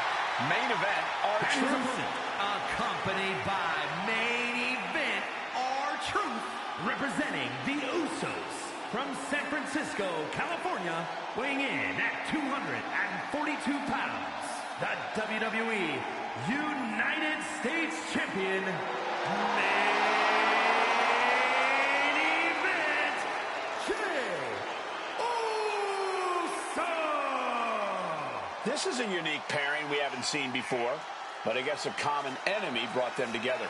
main event R-Truth. Accompanied by main event R-Truth, representing the Usos from San Francisco, California, weighing in at 242 pounds, the WWE United States Champion, main event Jey Uso. This is a unique pairing we haven't seen before, but I guess a common enemy brought them together.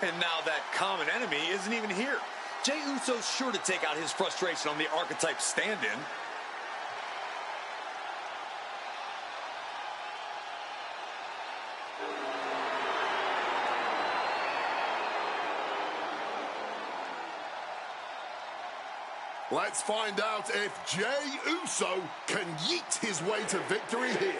And now that common enemy isn't even here. Jey Uso's sure to take out his frustration on the archetype stand-in. Let's find out if Jey Uso can yeet his way to victory here.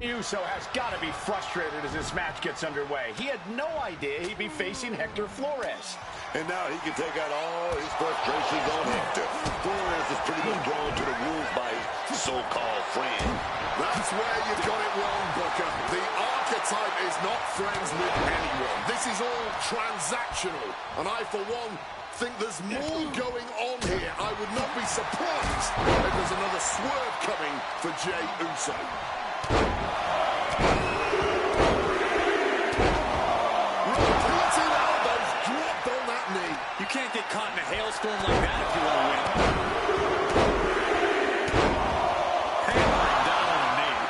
Uso has got to be frustrated as this match gets underway. He had no idea he'd be facing Hector Flores. And now he can take out all his frustrations on Hector. Flores is pretty much drawn to the wolves by his so-called friend. That's where you got it wrong, Booker. The archetype is not friends with anyone. This is all transactional. And I, for one, think there's more going on here. I would not be surprised if there's another swerve coming for Jey Uso. Repeated elbows dropped on that knee. You can't get caught in a hailstorm like that if you want to win. Hammering down on a knee.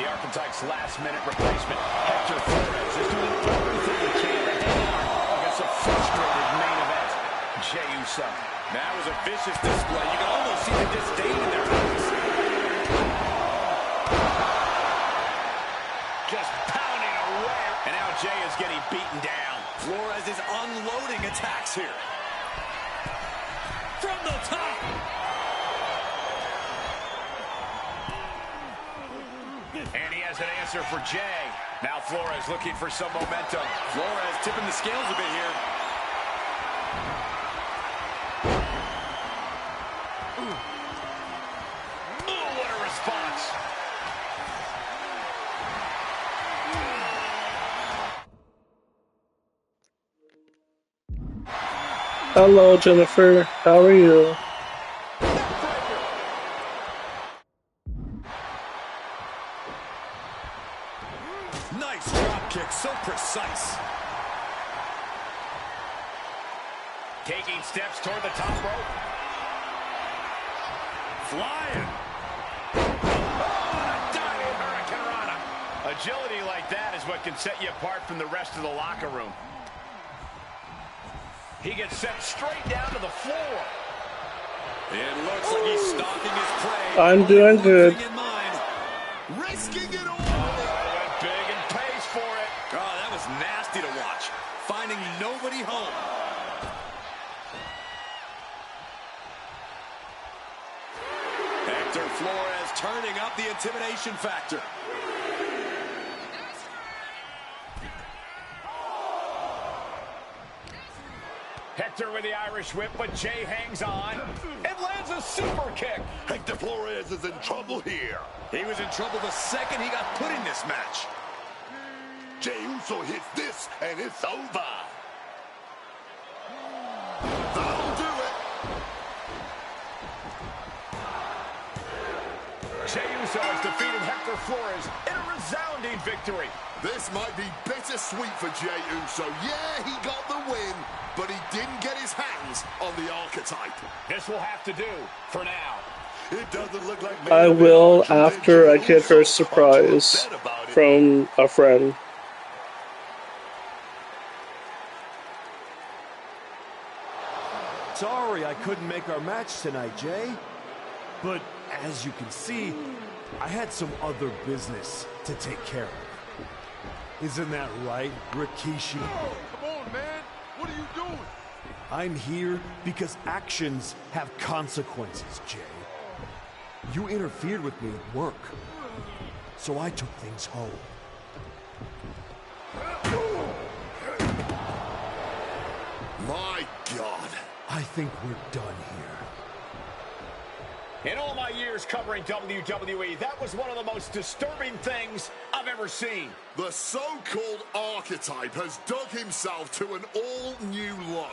The archetype's last-minute replacement, Hector Flores, is doing everything he can to hang on against a frustrated main event, Jey Uso. That was a vicious display. You can almost see the disdain in their eyes. Just pounding away. And now Jey is getting beaten down. Flores is unloading attacks here. From the top. And he has an answer for Jay. Now Flores looking for some momentum. Flores tipping the scales a bit here. Oh, what a response. Hello, Jennifer. How are you? Nice drop kick, so precise. Taking steps toward the top rope. Flying. Oh, a diving hurricanrana. Agility like that is what can set you apart from the rest of the locker room. He gets sent straight down to the floor. It looks like he's stalking his prey. I'm doing good. Risking it all. Went big and pays for it. Oh, that was nasty to watch. Finding nobody home. Hector Flores turning up the intimidation factor. Hector with the Irish whip, but Jay hangs on and lands a super kick. Hector Flores is in trouble here. He was in trouble the second he got put in this match. Jey Uso hits this, and it's over. That'll do it. Jey Uso has defeated Hector Flores in a resounding victory. This might be bittersweet for Jey Uso. Yeah, he got the win, but he didn't get his hands on the archetype. This will have to do for now. It doesn't look like I will after I get her surprise from a friend. Sorry I couldn't make our match tonight, Jay. But as you can see, I had some other business to take care of. Isn't that right, Rikishi? Oh, come on, man. What are you doing? I'm here because actions have consequences, Jay. You interfered with me at work, so I took things home. My God. I think we're done here. In all my years covering WWE, that was one of the most disturbing things I've ever seen. The so-called archetype has dug himself to an all-new low.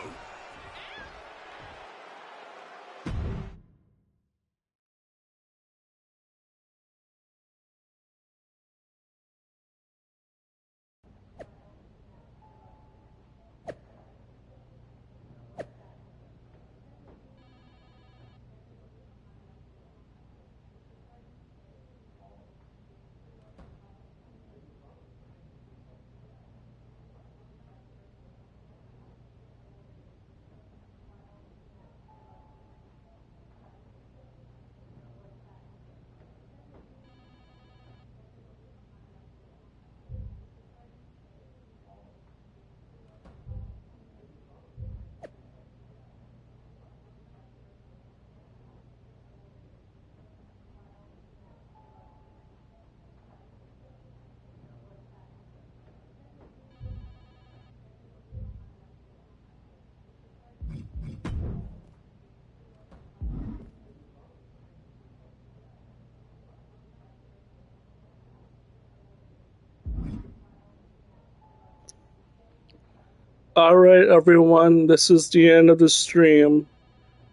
Alright, everyone, this is the end of the stream.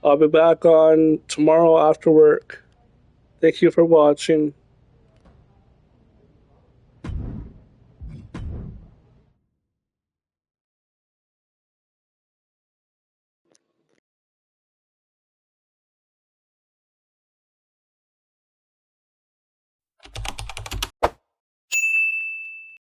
I'll be back on tomorrow after work. Thank you for watching.